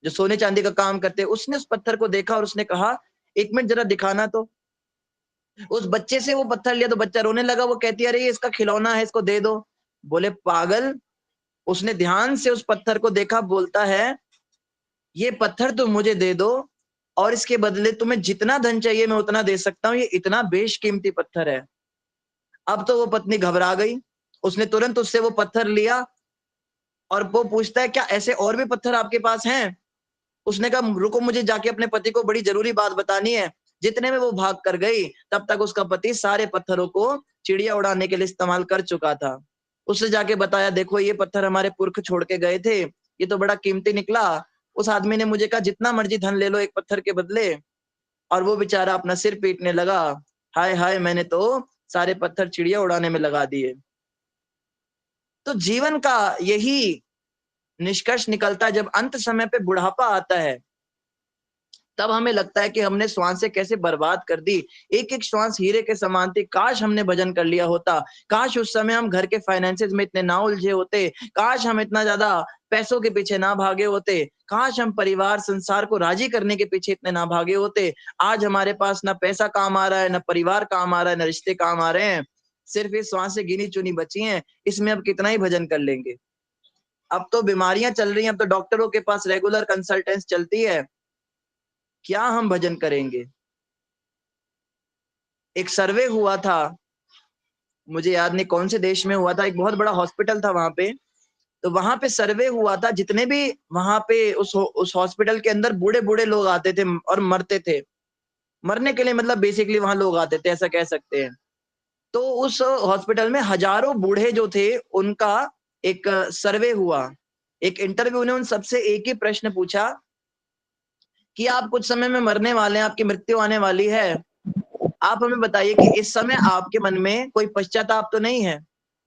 जो सोने चांदी का काम करते, उसने उस पत्थर को देखा और उसने कहा एक मिनट जरा दिखाना। तो उस बच्चे से वो पत्थर लिया तो बच्चा रोने लगा। वो कहती है अरे ये इसका खिलौना है, इसको दे दो। बोले पागल। उसने ध्यान से उस पत्थर को देखा, बोलता है ये पत्थर तुम मुझे दे दो और इसके बदले तुम्हें जितना धन चाहिए मैं उतना दे सकता हूँ, ये इतना बेशकीमती पत्थर है। अब तो वो पत्नी घबरा गई, उसने तुरंत उससे वो पत्थर लिया और वो पूछता है क्या ऐसे और भी पत्थर आपके पास हैं? उसने कहा रुको मुझे जाके अपने पति को बड़ी जरूरी बात बतानी है। जितने में वो भाग कर गई तब तक उसका पति सारे पत्थरों को चिड़िया उड़ाने के लिए इस्तेमाल कर चुका था। उससे जाके बताया देखो ये पत्थर हमारे पुरख छोड़ के गए थे, ये तो बड़ा कीमती निकला। उस आदमी ने मुझे कहा जितना मर्जी धन ले लो एक पत्थर के बदले, और वो बेचारा अपना सिर पीटने लगा, हाय हाय मैंने तो सारे पत्थर चिड़िया उड़ाने में लगा दिए। तो जीवन का यही निष्कर्ष निकलता है, जब अंत समय पे बुढ़ापा आता है तब हमें लगता है कि हमने श्वासें कैसे बर्बाद कर दी। एक एक श्वास हीरे के समान थी, काश हमने भजन कर लिया होता, काश उस समय हम घर के फाइनेंसेस में इतने ना उलझे होते, काश हम इतना ज्यादा पैसों के पीछे ना भागे होते, काश हम परिवार संसार को राजी करने के पीछे इतने ना भागे होते। आज हमारे पास ना पैसा काम आ रहा है, ना परिवार काम आ रहा है, ना रिश्ते काम आ रहे हैं, सिर्फ ये श्वासें गिनी चुनी बची हैं, इसमें अब कितना ही भजन कर लेंगे। अब तो बीमारियां चल रही हैं, अब तो डॉक्टरों के पास रेगुलर कंसल्टेंस चलती है, क्या हम भजन करेंगे। एक सर्वे हुआ था, मुझे याद नहीं कौन से देश में हुआ था, एक बहुत बड़ा हॉस्पिटल था वहां पे। तो वहां पे सर्वे हुआ था, जितने भी वहां पे उस हॉस्पिटल के अंदर बूढ़े बूढ़े लोग आते थे और मरते थे, मरने के लिए मतलब बेसिकली वहां लोग आते थे ऐसा कह सकते हैं। तो उस हॉस्पिटल में हजारों बूढ़े जो थे उनका एक सर्वे हुआ, एक इंटरव्यू ने उन सबसे एक ही प्रश्न पूछा कि आप कुछ समय में मरने वाले हैं, आपकी मृत्यु आने वाली है, आप हमें बताइए कि इस समय आपके मन में कोई पश्चाताप तो नहीं है,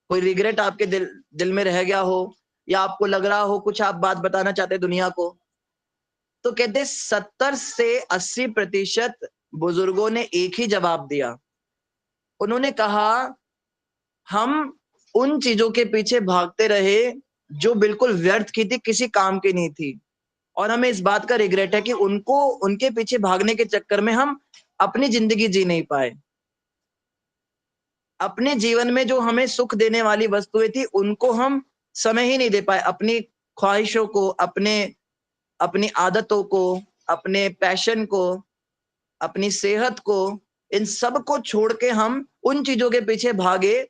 कोई रिग्रेट आपके दिल में रह गया हो, या आपको लग रहा हो कुछ आप बात बताना चाहते हैं दुनिया को। तो कहते 70 से 80% बुजुर्गों ने एक ही जवाब दिया। उन्होंने कहा हम उन चीजों के पीछे भागते रहे जो बिल्कुल व्यर्थ की थी, किसी काम की नहीं थी, और हमें इस बात का रिग्रेट है कि उनके पीछे भागने के चक्कर में हम अपनी जिंदगी जी नहीं पाए। अपने जीवन में जो हमें सुख देने वाली वस्तुएं थी उनको हम समय ही नहीं दे पाए, अपनी ख्वाहिशों को, अपनी आदतों को, अपने पैशन को, अपनी सेहत को, इन सब को छोड़ के हम उन चीजों के पीछे भागे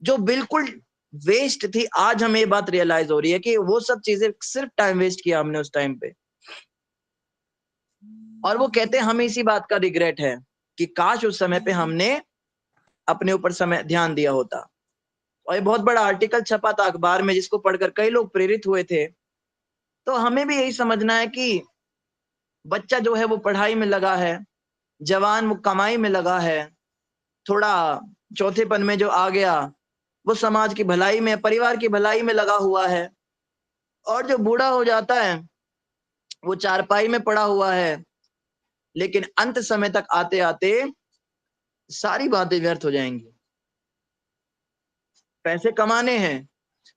जो बिल्कुल वेस्ट थी। आज हमें ये बात रियलाइज हो रही है कि वो सब चीजें सिर्फ टाइम वेस्ट किया हमने उस टाइम पे। और वो कहते हैं हमें इसी बात का रिग्रेट है कि काश उस समय पे हमने अपने ऊपर समय ध्यान दिया होता। और ये बहुत बड़ा आर्टिकल छपा था अखबार में जिसको पढ़कर कई लोग प्रेरित हुए थे। तो हमें भी यही समझना है कि बच्चा जो है वो पढ़ाई में लगा है, जवान वो कमाई में लगा है, थोड़ा चौथेपन में जो आ गया वो समाज की भलाई में, परिवार की भलाई में लगा हुआ है, और जो बूढ़ा हो जाता है वो चारपाई में पड़ा हुआ है। लेकिन अंत समय तक आते आते सारी बातें व्यर्थ हो जाएंगी। पैसे कमाने हैं,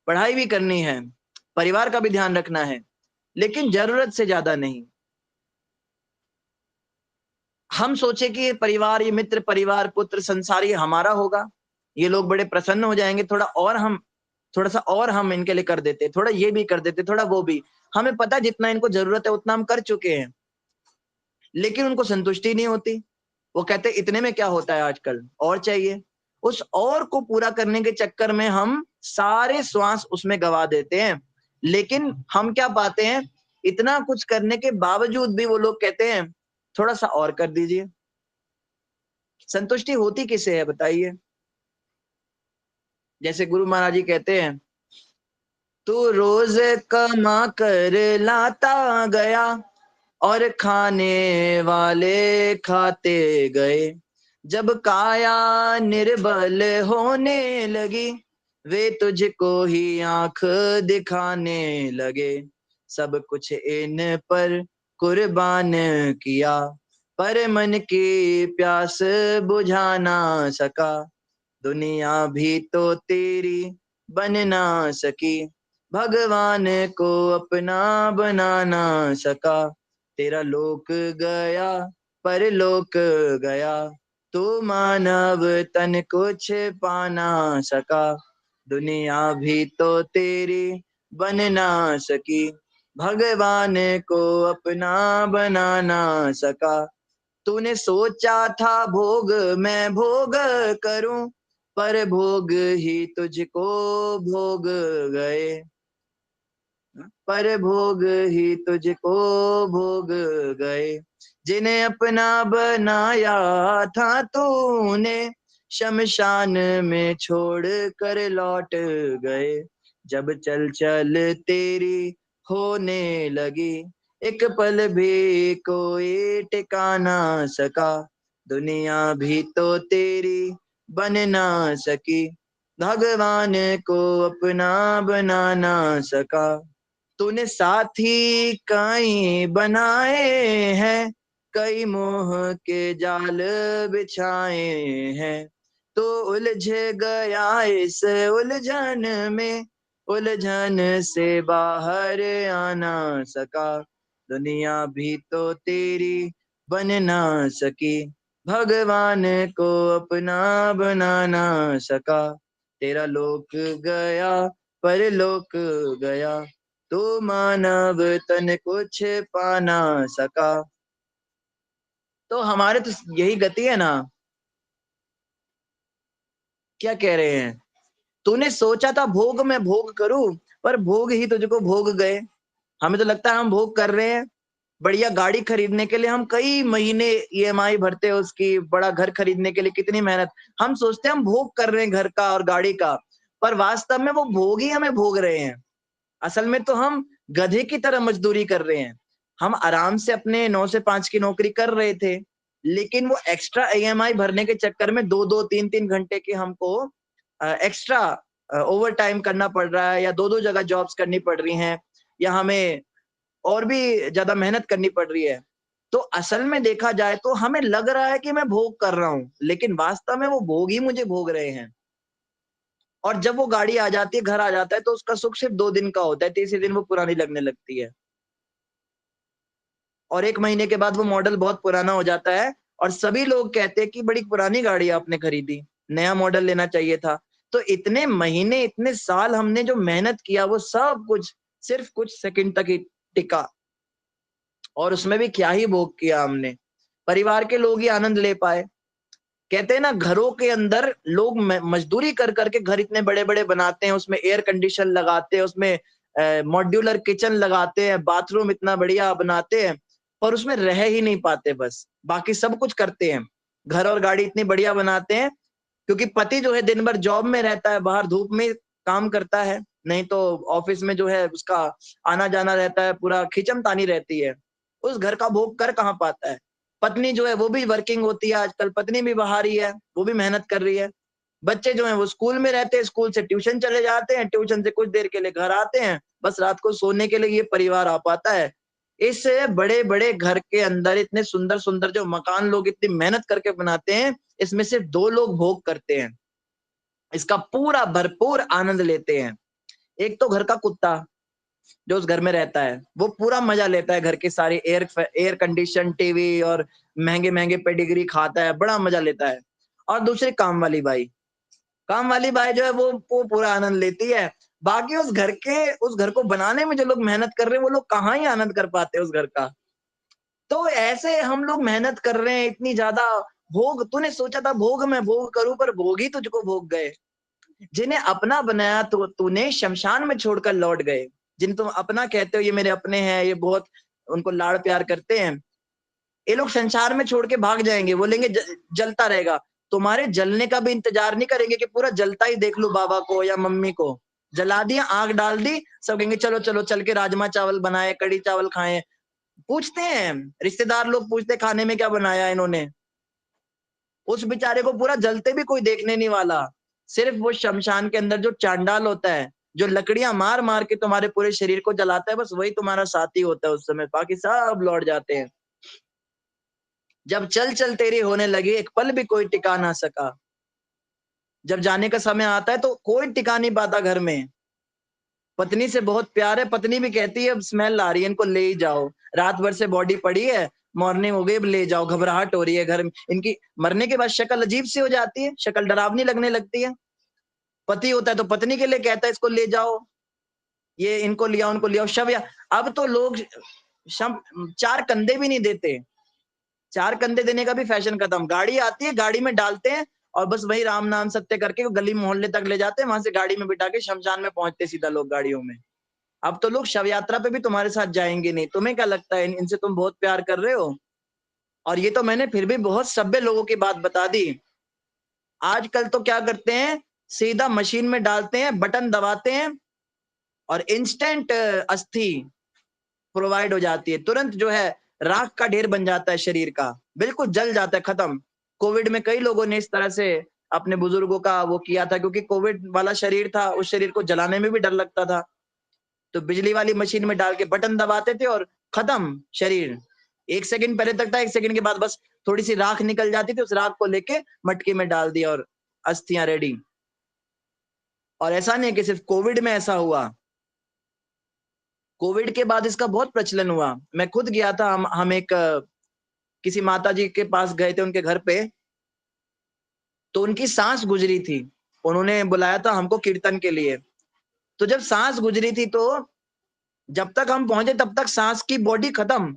पढ़ाई भी करनी है, परिवार का भी ध्यान रखना है, लेकिन जरूरत से ज्यादा नहीं। हम सोचे कि ये परिवार, ये मित्र परिवार, पुत्र, संसार ये हमारा होगा, ये लोग बड़े प्रसन्न हो जाएंगे, थोड़ा और हम थोड़ा सा और हम इनके लिए कर देते, थोड़ा ये भी कर देते, थोड़ा वो भी। हमें पता है जितना इनको जरूरत है उतना हम कर चुके हैं, लेकिन उनको संतुष्टि नहीं होती। वो कहते इतने में क्या होता है, आजकल और चाहिए। उस और को पूरा करने के चक्कर में हम सारे श्वास उसमें गवा देते हैं। लेकिन हम क्या पाते हैं, इतना कुछ करने के बावजूद भी वो लोग कहते हैं थोड़ा सा और कर दीजिए। संतुष्टि होती किसे है बताइए? जैसे गुरु महाराज जी कहते हैं, तू रोज कमा कर लाता गया और खाने वाले खाते गए, जब काया निर्बल होने लगी वे तुझको ही आंख दिखाने लगे। सब कुछ इन पर कुर्बान किया पर मन की प्यास बुझा ना सका, दुनिया भी तो तेरी बन ना सकी, भगवान को अपना बना ना सका। तेरा लोक गया परलोक गया, तू मानव तन कुछ पा ना सका, दुनिया भी तो तेरी बन ना सकी, भगवान को अपना बना ना सका। तूने सोचा था भोग मैं भोग करूं, पर भोग ही तुझको भोग गए, पर भोग ही तुझको भोग गए। जिन्हें अपना बनाया था तूने, शमशान में छोड़ कर लौट गए। जब चल चल तेरी होने लगी, एक पल भी कोई टिका ना सका, दुनिया भी तो तेरी बन ना सकी, भगवान को अपना बना ना सका। तूने साथी कई बनाए हैं, कई मोह के जाल बिछाए हैं, तो उलझ गया इस उलझन में, उलझन से बाहर आना सका, दुनिया भी तो तेरी बन ना सकी, भगवान को अपना बना ना सका। तेरा लोक गया परलोक गया, तो मानव तन कुछ पा ना सका। तो हमारे तो यही गति है ना। क्या कह रहे हैं, तूने सोचा था भोग मैं भोग करूं, पर भोग ही तुझको भोग गए। हमें तो लगता है हम भोग कर रहे हैं। बढ़िया गाड़ी खरीदने के लिए हम कई महीने ईएमआई भरते हैं उसकी, बड़ा घर खरीदने के लिए कितनी मेहनत। हम सोचते हैं हम भोग कर रहे हैं घर का और गाड़ी का, पर वास्तव में वो भोग ही हमें भोग रहे हैं। असल में तो हम गधे की तरह मजदूरी कर रहे हैं। हम आराम से अपने 9 से 5 की नौकरी कर रहे थे, लेकिन वो एक्स्ट्रा ईएमआई भरने के चक्कर में 2-2 3-3 घंटे की हमको एक्स्ट्रा ओवर टाइम करना पड़ रहा है, या 2-2 जगह जॉब्स करनी पड़ रही हैं, या हमें और भी ज्यादा मेहनत करनी पड़ रही है। तो असल में देखा जाए तो हमें लग रहा है कि मैं भोग कर रहा हूं, लेकिन वास्तव में वो भोग ही मुझे भोग रहे हैं। और जब वो गाड़ी आ जाती है, घर आ जाता है, तो उसका सुख सिर्फ 2 दिन का होता है, तीसरे दिन वो पुरानी लगने लगती है, और 1 महीने के बाद वो मॉडल बहुत पुराना हो जाता है, और सभी लोग कहते हैं कि बड़ी पुरानी गाड़ी आपने खरीदी, नया मॉडल लेना चाहिए था। तो इतने महीने इतने साल हमने जो मेहनत किया, वो सब कुछ सिर्फ कुछ सेकंड तक ही टिका, और उसमें भी क्या ही भोग किया हमने। परिवार के लोग ही आनंद ले पाए। कहते हैं ना, घरों के अंदर लोग मजदूरी कर करके घर इतने बड़े बड़े बनाते हैं, उसमें एयर कंडीशन लगाते हैं, उसमें मॉड्यूलर किचन लगाते हैं, बाथरूम इतना बढ़िया बनाते हैं, पर उसमें रह ही नहीं पाते। बस बाकी सब कुछ करते हैं, घर और गाड़ी इतनी बढ़िया बनाते हैं, क्योंकि पति जो है दिन भर जॉब में रहता है, बाहर धूप में काम करता है, नहीं तो ऑफिस में जो है उसका आना जाना रहता है, पूरा खिंचमतानी रहती है। उस घर का भोग कर कहाँ पाता है। पत्नी जो है वो भी वर्किंग होती है, आजकल पत्नी भी बाहर ही है, वो भी मेहनत कर रही है। बच्चे जो हैं वो स्कूल में रहते हैं, स्कूल से ट्यूशन चले जाते हैं, ट्यूशन से कुछ देर के लिए घर आते हैं, बस रात को सोने के लिए ये परिवार आ पाता है। इस बड़े बड़े घर के अंदर इतने सुंदर सुंदर जो मकान लोग इतनी मेहनत करके बनाते हैं, इसमें सिर्फ 2 लोग भोग करते हैं, इसका पूरा भरपूर आनंद लेते हैं। एक तो घर का कुत्ता जो उस घर में रहता है, वो पूरा मजा लेता है, घर की सारी एयर कंडीशन टीवी और महंगे महंगे पेडिग्री खाता है, बड़ा मजा लेता है। और दूसरी काम वाली बाई, काम वाली बाई जो है वो पूरा आनंद लेती है। बाकी उस घर को बनाने में जो लोग मेहनत कर रहे हैं वो लोग कहाँ ही आनंद कर पाते हैं उस घर का। तो ऐसे हम लोग मेहनत कर रहे हैं इतनी ज्यादा, भोग तूने सोचा था भोग मैं भोग करूं, पर भोग ही तुझको भोग गए। जिन्हें अपना बनाया तो तूने शमशान में छोड़कर लौट गए। जिन तुम अपना कहते हो ये मेरे अपने हैं, ये बहुत उनको लाड़ प्यार करते हैं, ये लोग संसार में छोड़ के भाग जाएंगे, बोलेंगे जलता रहेगा। तुम्हारे जलने का भी इंतजार नहीं करेंगे कि पूरा जलता ही देख लो बाबा को या मम्मी को। जला दिया, आग डाल दी, सब कहेंगे चलो चलो चल के राजमा चावल बनाए, कड़ी चावल खाएं। पूछते हैं रिश्तेदार लोग, पूछते खाने में क्या बनाया इन्होंने। उस बेचारे को पूरा जलते भी कोई देखने नहीं वाला। सिर्फ वो शमशान के अंदर जो चांडाल होता है, जो लकड़ियां मार मार के तुम्हारे पूरे शरीर को जलाता है, बस वही तुम्हारा साथी होता है उस समय। बाकी सब लौट जाते हैं। जब चल चल तेरी होने लगी, एक पल भी कोई टिका ना सका। जब जाने का समय आता है तो कोई टिका नहीं पाता घर में। पत्नी से बहुत प्यार है, पत्नी भी कहती है अब स्मेल आ रही है, इनको ले ही जाओ, रात भर से बॉडी पड़ी है, मॉर्निंग हो गई, अब ले जाओ, घबराहट हो रही है घर में। इनकी मरने के बाद शक्ल अजीब सी हो जाती है, शक्ल डरावनी लगने लगती है। पति होता है तो पत्नी के लिए कहता है इसको ले जाओ, ये इनको लिया उनको लिया शव। या अब तो लोग चार कंधे भी नहीं देते, चार कंधे देने का भी फैशन खत्म। गाड़ी आती है, गाड़ी में डालते हैं और बस वही राम नाम सत्य करके गली मोहल्ले तक ले जाते हैं, वहां से गाड़ी में बिठा के शमशान में पहुंचते सीधा लोग गाड़ियों में। अब तो लोग शव यात्रा पे भी तुम्हारे साथ जाएंगे नहीं। तुम्हें क्या लगता है इनसे तुम बहुत प्यार कर रहे हो? और ये तो मैंने फिर भी बहुत सभ्य लोगों की बात बता दी। आजकल तो क्या करते हैं, सीधा मशीन में डालते हैं, बटन दबाते हैं और इंस्टेंट अस्थि प्रोवाइड हो जाती है। तुरंत जो है राख का ढेर बन जाता है शरीर का, बिल्कुल जल जाता है, खत्म। कोविड में कई लोगों ने इस तरह से अपने बुजुर्गों का वो किया था, क्योंकि कोविड वाला शरीर था, उस शरीर को जलाने में भी डर लगता था। तो बिजली वाली मशीन में डाल के बटन दबाते थे और खत्म शरीर। 1 सेकंड पहले तक था, 1 सेकंड के बाद बस थोड़ी सी राख निकल जाती थी, उस राख को लेके मटकी में डाल दिया और अस्थियां रेडी। और ऐसा नहीं कि सिर्फ कोविड में ऐसा हुआ, कोविड के बाद इसका बहुत प्रचलन हुआ। मैं खुद गया था, हम एक किसी माता जी के पास गए थे, उनके घर पे, तो उनकी सांस गुजरी थी, उन्होंने बुलाया था हमको कीर्तन के लिए। तो जब सांस गुजरी थी तो जब तक हम पहुंचे तब तक सांस की बॉडी खत्म।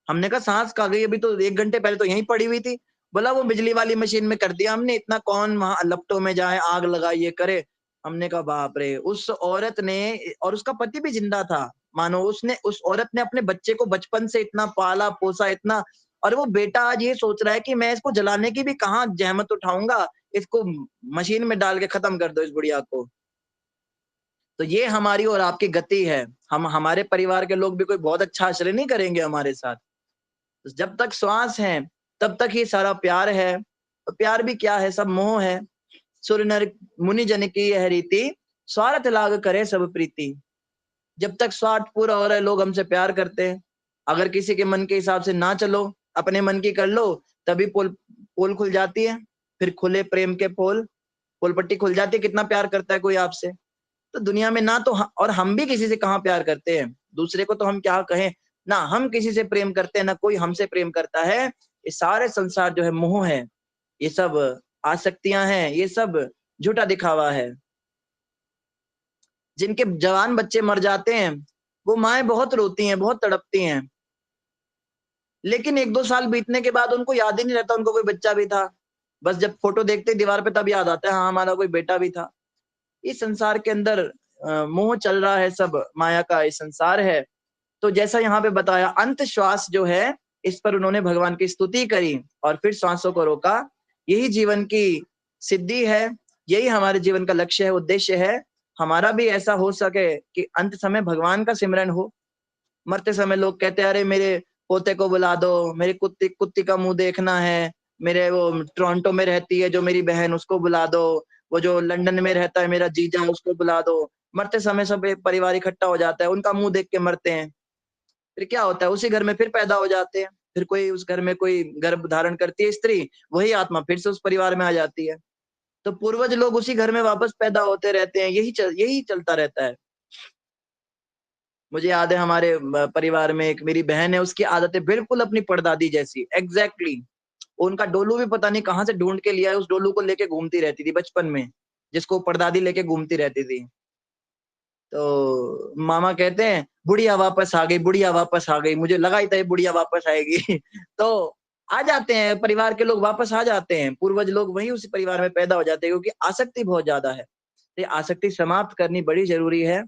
हमने कहा सांस कहाँ गई, अभी तो 1 घंटे पहले तो यहीं पड़ी हुई थी। बोला वो बिजली वाली मशीन में कर दिया हमने, इतना कौन वहां लपटों में जाए, आग लगाए, ये करे। हमने कहा बाप रे। उस औरत ने, और उसका पति भी जिंदा था, मानो उस औरत ने अपने बच्चे को बचपन से इतना पाला पोसा, इतना, और वो बेटा आज ये सोच रहा है कि मैं इसको जलाने की भी कहाँ जहमत उठाऊंगा, इसको मशीन में डाल के खत्म कर दो इस बुढ़िया को। तो ये हमारी और आपकी गति है। हमारे परिवार के लोग भी कोई बहुत अच्छा आचरण नहीं करेंगे हमारे साथ। तो जब तक श्वास है तब तक ही सारा प्यार है। और प्यार भी क्या है, सब मोह है। सुर नर मुनि जन की यह रीति, स्वार्थ लाग करे सब प्रीति। जब तक स्वार्थ पूरा हो रहा है लोग हमसे प्यार करते हैं। अगर किसी के मन के हिसाब से ना चलो, अपने मन की कर लो, तभी पोल खुल जाती है। फिर खुले प्रेम के पोल पट्टी खुल जाती है। कितना प्यार करता है कोई आपसे, तो दुनिया में ना तो और हम भी किसी से कहाँ प्यार करते हैं, दूसरे को तो हम क्या कहें, ना हम किसी से प्रेम करते हैं, ना कोई हमसे प्रेम करता है। ये सारे संसार जो है मोह है, ये सब आसक्तियां हैं, ये सब झूठा दिखावा है। जिनके जवान बच्चे मर जाते हैं वो माएं बहुत रोती हैं, बहुत तड़पती हैं, लेकिन 1-2 साल बीतने के बाद उनको याद ही नहीं रहता उनको कोई बच्चा भी था। बस जब फोटो देखते दीवार पे तब याद आता है हाँ हमारा कोई बेटा भी था। इस संसार के अंदर मोह चल रहा है, सब माया का ये संसार है। तो जैसा यहाँ पे बताया, अंत श्वास जो है इस पर उन्होंने भगवान की स्तुति करी और फिर श्वासों को रोका। यही जीवन की सिद्धि है, यही हमारे जीवन का लक्ष्य है, उद्देश्य है। हमारा भी ऐसा हो सके कि अंत समय भगवान का सिमरन हो। मरते समय लोग कहते हैं अरे मेरे पोते को बुला दो, मेरी कुत्ती का मुंह देखना है, मेरे वो टोरंटो में रहती है जो मेरी बहन उसको बुला दो, वो जो लंदन में रहता है मेरा जीजा उसको बुला दो। मरते समय सब एक परिवार इकट्ठा हो जाता है, उनका मुंह देख के मरते हैं। फिर क्या होता है, उसी घर में फिर पैदा हो जाते हैं, फिर कोई उस घर में कोई गर्भ धारण करती है स्त्री, वही आत्मा फिर से उस परिवार में आ जाती है। तो पूर्वज लोग उसी घर में वापस पैदा होते रहते हैं, यही चलता रहता है। मुझे याद है हमारे परिवार में एक मेरी बहन है, उसकी आदतें बिल्कुल अपनी परदादी जैसी, एग्जैक्टली। उनका डोलू भी पता नहीं कहाँ से ढूंढ के लिया है, उस डोलू को लेके घूमती रहती थी बचपन में। जिसको परदादी लेके घूमती रहती थी। तो मामा कहते हैं बुढ़िया वापस आ गई, बुढ़िया वापस आ गई, मुझे लगा ही था ये बुढ़िया वापस आएगी। तो आ जाते हैं, परिवार के लोग वापस आ जाते हैं, पूर्वज लोग वही उसी परिवार में पैदा हो जाते हैं, क्योंकि आसक्ति बहुत ज्यादा है। तो ये आसक्ति समाप्त करनी बड़ी जरूरी है।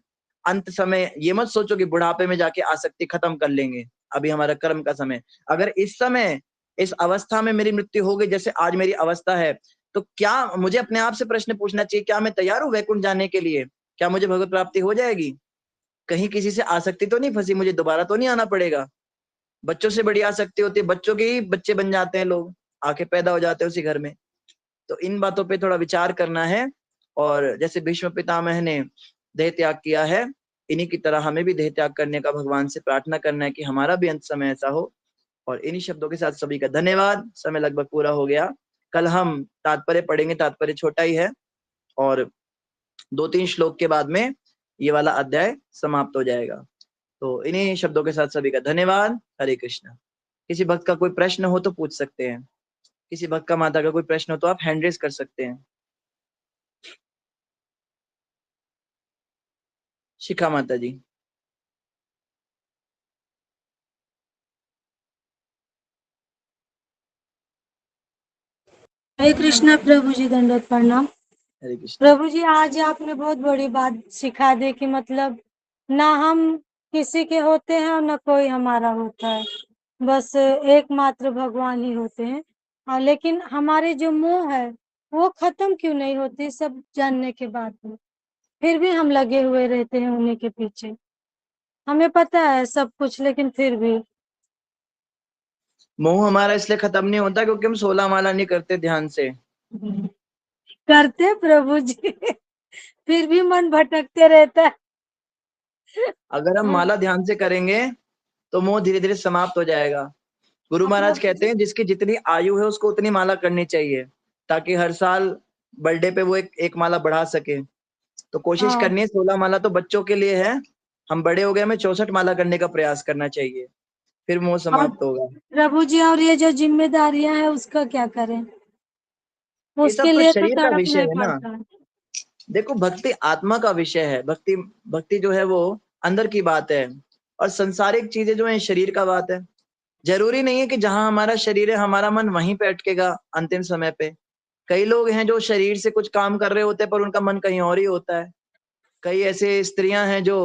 अंत समय ये मत सोचो कि बुढ़ापे में जाके आसक्ति खत्म कर लेंगे, अभी हमारा कर्म का समय। अगर इस समय इस अवस्था में मेरी मृत्यु हो गई, जैसे आज मेरी अवस्था है, तो क्या मुझे अपने आप से प्रश्न पूछना चाहिए, क्या मैं तैयार हूँ वैकुंठ जाने के लिए? क्या मुझे भगवत प्राप्ति हो जाएगी? कहीं किसी से आसक्ति तो नहीं फंसी, मुझे दोबारा तो नहीं आना पड़ेगा? बच्चों से बड़ी आसक्ति होती है, बच्चों के ही बच्चे बन जाते हैं लोग, आके पैदा हो जाते हैं उसी घर में। तो इन बातों पे थोड़ा विचार करना है। और जैसे भीष्म पितामह ने देह त्याग किया है, इन्हीं की तरह हमें भी देह त्याग करने का भगवान से प्रार्थना करना है कि हमारा भी अंत समय ऐसा हो। और इन्हीं शब्दों के साथ सभी का धन्यवाद। समय लगभग पूरा हो गया। कल हम तात्पर्य पढ़ेंगे, तात्पर्य छोटा ही है, और 2-3 श्लोक के बाद में ये वाला अध्याय समाप्त हो जाएगा। तो इन्हीं शब्दों के साथ सभी का धन्यवाद। हरे कृष्ण। किसी भक्त का कोई प्रश्न हो तो पूछ सकते हैं। किसी भक्त का माता का कोई प्रश्न हो तो आप हैंड रेज कर सकते हैं। शिखा माता जी। हरे कृष्णा प्रभु जी, दंडवत प्रणाम। हरे कृष्ण। प्रभु जी, आज आपने बहुत बड़ी बात सिखा दी कि मतलब ना हम किसी के होते हैं और ना कोई हमारा होता है, बस एकमात्र भगवान ही होते हैं। लेकिन हमारे जो मोह है वो खत्म क्यों नहीं होती सब जानने के बाद में? फिर भी हम लगे हुए रहते हैं उन्हीं के पीछे। हमें पता है सब कुछ, लेकिन फिर भी मोह हमारा इसलिए खत्म नहीं होता क्योंकि हम 16 माला नहीं करते ध्यान से। करते प्रभु जी, फिर भी मन भटकते रहता है। अगर हम माला ध्यान से करेंगे तो मोह धीरे धीरे समाप्त हो जाएगा। गुरु महाराज कहते हैं जिसकी जितनी आयु है उसको उतनी माला करनी चाहिए, ताकि हर साल बर्थडे पे वो एक माला बढ़ा सके। तो कोशिश करनी है, 16 माला तो बच्चों के लिए है, हम बड़े हो गए, हमें 64 माला करने का प्रयास करना चाहिए, फिर मोह समाप्त होगा। प्रभु जी, और ये जो जिम्मेदारियां हैं उसका क्या करें? ये सब उसके तो लिए तो शरीर का तड़पना विषय ही है ना। पड़ता है। देखो, भक्ति आत्मा का विषय है। भक्ति भक्ति जो है वो अंदर की बात है, और संसारिक चीजें जो है शरीर का बात है। जरूरी नहीं है कि जहां हमारा शरीर है हमारा मन वहीं पे अटकेगा अंतिम समय पे। कई लोग हैं जो शरीर से कुछ काम कर रहे होते हैं पर उनका मन कहीं और ही होता है। कई ऐसे स्त्रियां हैं जो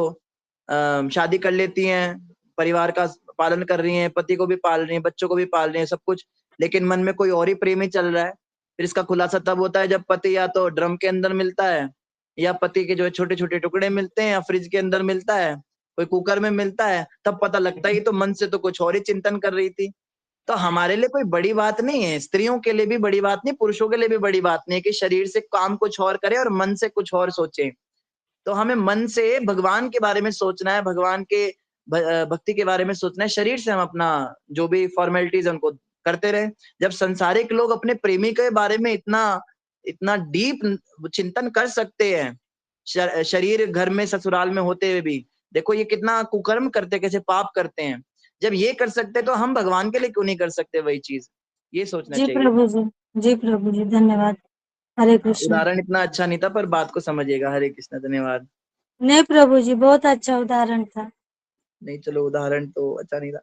शादी कर लेती हैं, परिवार का पालन कर रही हैं, पति को भी पाल रही हैं, बच्चों को भी पाल रही हैं, सब कुछ, लेकिन मन में कोई और ही प्रेमी चल रहा है। फिर इसका खुलासा तब होता है जब पति या तो ड्रम के अंदर मिलता है, या पति के जो है छोटे छोटे टुकड़े मिलते हैं, या फ्रिज के अंदर मिलता है, कोई कुकर में मिलता है, तब पता लगता है ये तो मन से तो कुछ और ही चिंतन कर रही थी। तो हमारे लिए कोई बड़ी बात नहीं है, स्त्रियों के लिए भी बड़ी बात नहीं, पुरुषों के लिए भी बड़ी बात नहीं है कि शरीर से काम कुछ और करे और मन से कुछ और सोचे। तो हमें मन से भगवान के बारे में सोचना है, भगवान के भक्ति के बारे में सोचना है। शरीर से हम अपना जो भी फॉर्मेलिटीज है उनको करते रहे। जब संसारिक लोग अपने प्रेमी के बारे में इतना इतना डीप चिंतन कर सकते हैं शरीर घर में ससुराल में होते हुए भी, देखो ये कितना कुकर्म करते हैं, कैसे पाप करते हैं। जब ये कर सकते तो हम भगवान के लिए क्यों नहीं कर सकते वही चीज? ये सोचना जी चाहिए। प्रभु जी, जी प्रभु जी, धन्यवाद। हरे कृष्ण। उदाहरण इतना अच्छा नहीं था पर बात को समझिएगा। हरे कृष्ण, धन्यवाद। नहीं प्रभु जी, बहुत अच्छा उदाहरण था। नहीं, चलो उदाहरण तो अच्छा नहीं था।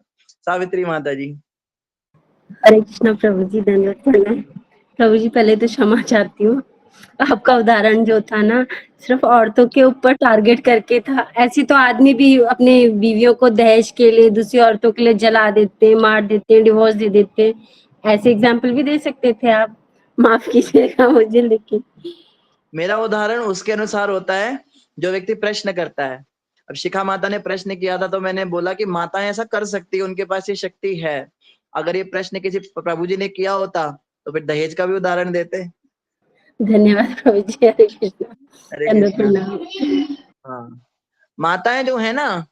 सावित्री माता जी। हरे कृष्णा प्रभु जी, धन्यवाद प्रणाम। प्रभु जी, पहले तो क्षमा चाहती हूँ। आपका उदाहरण जो था ना, सिर्फ औरतों के ऊपर टारगेट करके था। ऐसे तो आदमी भी अपने बीवियों को दहेज के लिए दूसरी औरतों के लिए जला देते हैं, मार देते हैं, डिवोर्स दे देते हैं। ऐसे एग्जाम्पल भी दे सकते थे आप, माफ कीजिएगा मुझे। लेकिन मेरा उदाहरण उसके अनुसार होता है जो व्यक्ति प्रश्न करता है। अब शिखा माता ने प्रश्न किया था तो मैंने बोला कि माताएं ऐसा कर सकती है, उनके पास ये शक्ति है। अगर ये प्रश्न किसी प्रभु जी ने किया होता तो फिर दहेज का भी उदाहरण देते। धन्यवाद प्रभु जी। हरे कृष्णा, हरे धन्यवाद कृष्णा। प्रणाम। हाँ, माताएं जो है ना,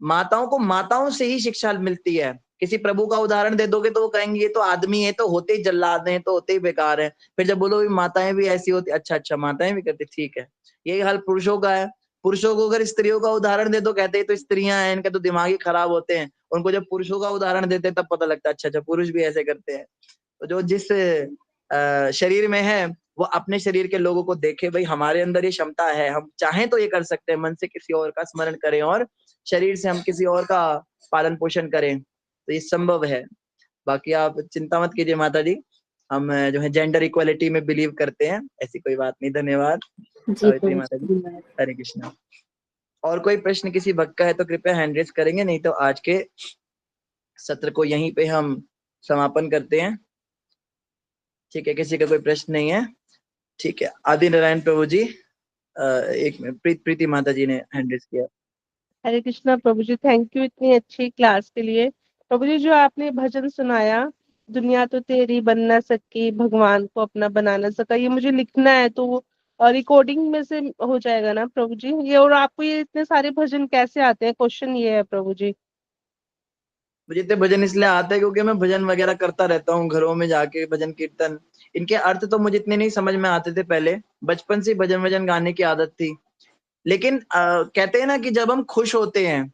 माताओं को माताओं से ही शिक्षा मिलती है। किसी प्रभु का उदाहरण दे दोगे तो वो कहेंगे ये तो आदमी है, तो होते ही जल्लाद हैं, तो होते ही बेकार है। फिर जब बोलो माताएं भी ऐसी होती, अच्छा अच्छा माताएं भी करती, ठीक है। यही हाल पुरुषों का है। पुरुषों को अगर स्त्रियों का उदाहरण दे दो, कहते हैं तो स्त्रियां हैं, इनके तो दिमाग ही खराब होते हैं। उनको जब पुरुषों का उदाहरण देते हैं तब पता लगता है अच्छा अच्छा पुरुष भी ऐसे करते हैं। तो जो जिस शरीर में है वो अपने शरीर के लोगों को देखे, भाई हमारे अंदर ये क्षमता है, हम चाहें तो ये कर सकते हैं, मन से किसी और का स्मरण करें और शरीर से हम किसी और का पालन पोषण करें, तो ये संभव है। बाकी आप चिंता मत कीजिए माता जी, हम जो है जेंडर इक्वालिटी में बिलीव करते हैं, ऐसी कोई बात नहीं। धन्यवाद जी सावित्री माता जी। धन्यवाद। हरे कृष्णा। और कोई प्रश्न किसी भक्त का है तो कृपया हैंड रेज करेंगे, नहीं तो आज के सत्र को यहीं पे हम समापन करते हैं। ठीक है, किसी का कोई प्रश्न नहीं है? ठीक है, आदि नारायण प्रभु जी, एक मिनट, प्रीति माता जी ने हैंड रेज किया। हरे कृष्णा प्रभु जी, थैंक यू इतनी अच्छी क्लास के लिए। प्रभु जी, जो आपने भजन सुनाया, दुनिया तो तेरी बन ना सकी, भगवान को अपना बना ना सका, ये मुझे लिखना है तो वो रिकॉर्डिंग में से हो जाएगा ना प्रभु जी ये? और आपको ये इतने सारे भजन कैसे आते हैं, क्वेश्चन ये है प्रभु जी। मुझे तो भजन इसलिए आते हैं क्योंकि मैं भजन वगैरह करता रहता हूँ, घरों में जाके भजन कीर्तन। इनके अर्थ तो मुझे इतने नहीं समझ में आते थे पहले, बचपन से भजन वजन गाने की आदत थी। लेकिन कहते हैं ना कि जब हम खुश होते हैं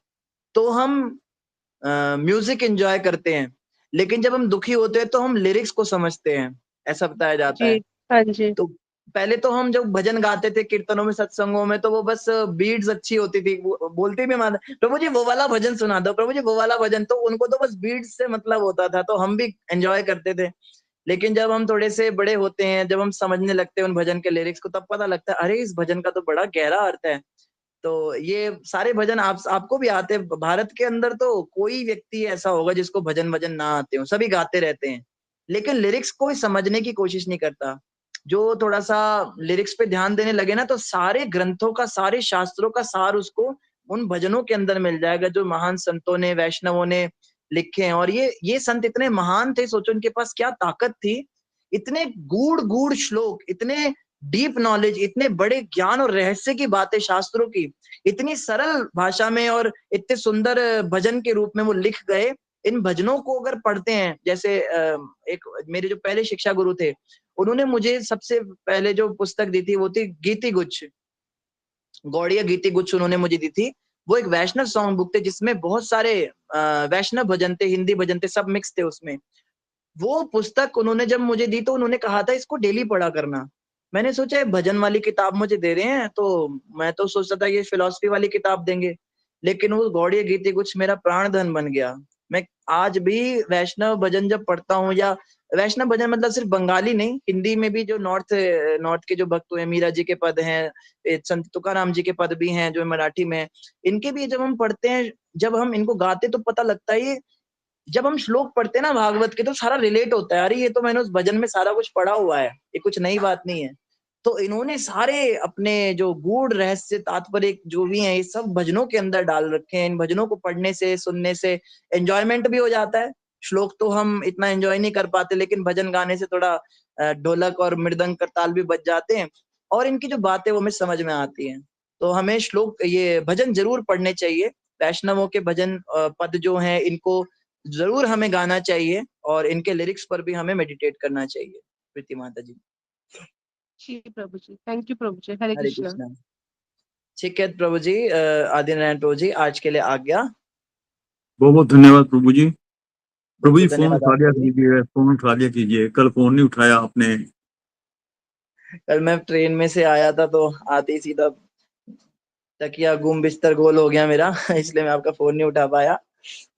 तो हम म्यूजिक एंजॉय करते हैं, लेकिन जब हम दुखी होते हैं तो हम लिरिक्स को समझते हैं, ऐसा बताया जाता जी है। हाँ जी। तो पहले तो हम जब भजन गाते थे कीर्तनों में, सत्संगों में, तो वो बस बीट्स अच्छी होती थी, बोलती भी माता प्रभु जी वो वाला भजन सुना दो, प्रभु जी वो वाला भजन, तो उनको तो बस बीट्स से मतलब होता था, तो हम भी एंजॉय करते थे। लेकिन जब हम थोड़े से बड़े होते हैं, जब हम समझने लगते हैं उन भजन के लिरिक्स को, तब पता लगता है अरे इस भजन का तो बड़ा गहरा अर्थ है। तो ये सारे भजन आपको भी आते हैं। भारत के अंदर तो कोई व्यक्ति ऐसा होगा जिसको भजन भजन ना आते हो, सभी गाते रहते हैं, लेकिन लिरिक्स को समझने की कोशिश नहीं करता। जो थोड़ा सा लिरिक्स पे ध्यान देने लगे ना, तो सारे ग्रंथों का, सारे शास्त्रों का सार उसको उन भजनों के अंदर मिल जाएगा, जो महान संतों ने, वैष्णवों ने लिखे हैं। और ये संत इतने महान थे, सोचो उनके पास क्या ताकत थी, इतने गूढ़ गूढ़ श्लोक, इतने डीप नॉलेज, इतने बड़े ज्ञान और रहस्य की बातें शास्त्रों की इतनी सरल भाषा में और इतने सुंदर भजन के रूप में वो लिख गए। इन भजनों को अगर पढ़ते हैं, जैसे एक मेरे जो पहले शिक्षा गुरु थे, उन्होंने मुझे सबसे पहले जो पुस्तक दी थी वो थी गीति गुच्छ, गौड़िया गीति गुच्छ उन्होंने मुझे दी थी। वो एक वैष्णव सॉन्ग बुक थे जिसमें बहुत सारे वैष्णव भजन थे, हिंदी भजन थे, सब मिक्स थे उसमें। वो पुस्तक उन्होंने जब मुझे दी तो उन्होंने कहा था इसको डेली पढ़ा करना। मैंने सोचा ये भजन वाली किताब मुझे दे रहे हैं, तो मैं तो सोचता था ये फिलॉसफी वाली किताब देंगे, लेकिन वो गौड़ीय गीति कुछ मेरा प्राण धन बन गया। मैं आज भी वैष्णव भजन जब पढ़ता हूँ, या वैष्णव भजन मतलब सिर्फ बंगाली नहीं, हिंदी में भी जो नॉर्थ के जो भक्त हुए, मीरा जी के पद हैं, संत तुकाराम जी के पद भी हैं जो मराठी में, इनके भी जब हम पढ़ते हैं, जब हम इनको गाते तो पता लगता है, ये जब हम श्लोक पढ़ते हैं ना भागवत के, तो सारा रिलेट होता है, अरे ये तो मैंने उस भजन में सारा कुछ पढ़ा हुआ है, ये कुछ नई बात नहीं है। तो इन्होंने सारे अपने जो गूढ़ रहस्य तात्पर्य जो भी हैं, ये सब भजनों के अंदर डाल रखे हैं। इन भजनों को पढ़ने से, सुनने से एंजॉयमेंट भी हो जाता है। श्लोक तो हम इतना एंजॉय नहीं कर पाते, लेकिन भजन गाने से थोड़ा ढोलक और मृदंग का ताल भी बज जाते हैं, और इनकी जो बातें वो हमें समझ में आती हैं। तो हमें श्लोक, ये भजन जरूर पढ़ने चाहिए। वैष्णवों के भजन पद जो हैं, इनको जरूर हमें गाना चाहिए, और इनके लिरिक्स पर भी हमें मेडिटेट करना चाहिए। प्रीति माता जी। जी प्रभु जी, थैंक यू प्रभु जी। हरे हरे कृष्णा। कृष्णा। ठीक है प्रभु जी, आदि नारायण प्रभु जी, आज के लिए आज्ञा। बहुत बहुत धन्यवाद प्रभु जी। प्रभु जी बहुत फोन धन्यवाद उठा लिया आपका भी। कीजिए, फोन उठा लिया कीजिए, कल फोन नहीं उठाया आपने। कल मैं ट्रेन में से आया था, तो आते ही सीधा तकिया गुम बिस्तर गोल हो गया मेरा इसलिए मैं आपका फोन नहीं उठा पाया।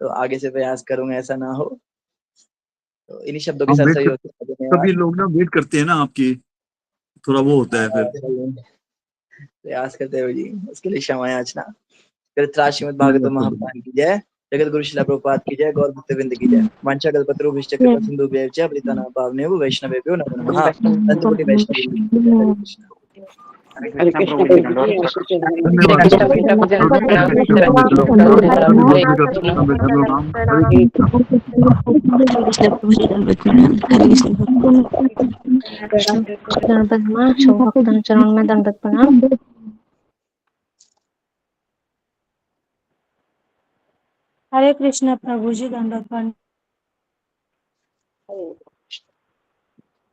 तो आगे से प्रयास करूंगा ऐसा ना हो। तो इन्हीं शब्दों के हम साथ वेट सहयोग कर, के लिए सभी धन्यवाद। लोग ना वेट करते हैं ना आपकी, थोड़ा वो होता है फिर। चलिए, प्रयास करते हुए जी, उसके लिए क्षमा याचना। कृत्राज श्रीमद् भागवत धन्यवाद प्रभु जी। महापुराण की जय। जगत गुरु शिला प्रभुपाद की जय। गौर भक्तवृंद की जय। वांछा कल्पतरुभ्यश्च कृपा सिंधुभ्यः च पतितानां पावनेभ्यो वैष्णवेभ्यो नमो नमः। संत कोटि वैष्णव वृंद की जय। हरे कृष्ण। हरे हरे कृष्णा कृष्ण प्रभु जी, प्रभु जी, दंडवत आपके प्रणाम। चरणों में धन्यवाद आपके प्रभु चरणों जी। में प्रभु प्रणाम जी करते कृष्ण हैं। प्रभु हरे चरणों में कृष्ण धर्म प्रभु नाम, जी, हरे आपके कृष्ण चरणों में धर्म नाम, हरे हरे कृष्ण। गणपति माँ सब भक्तों चरण में दंडवत प्रणाम। हरे कृष्ण प्रभु जी, दंडवत प्रणाम।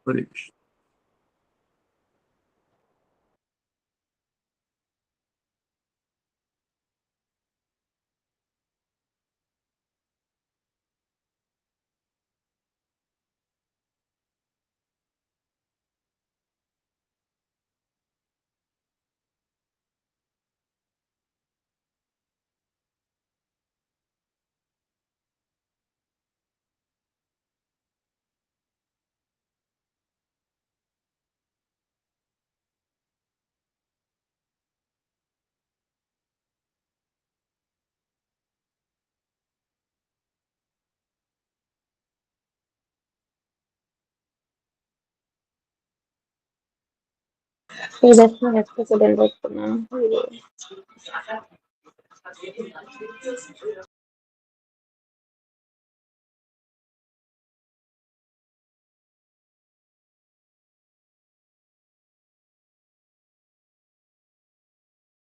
हरे कृष्ण। श्रीदर्शन व्यक्त को दंडवत प्रणाम।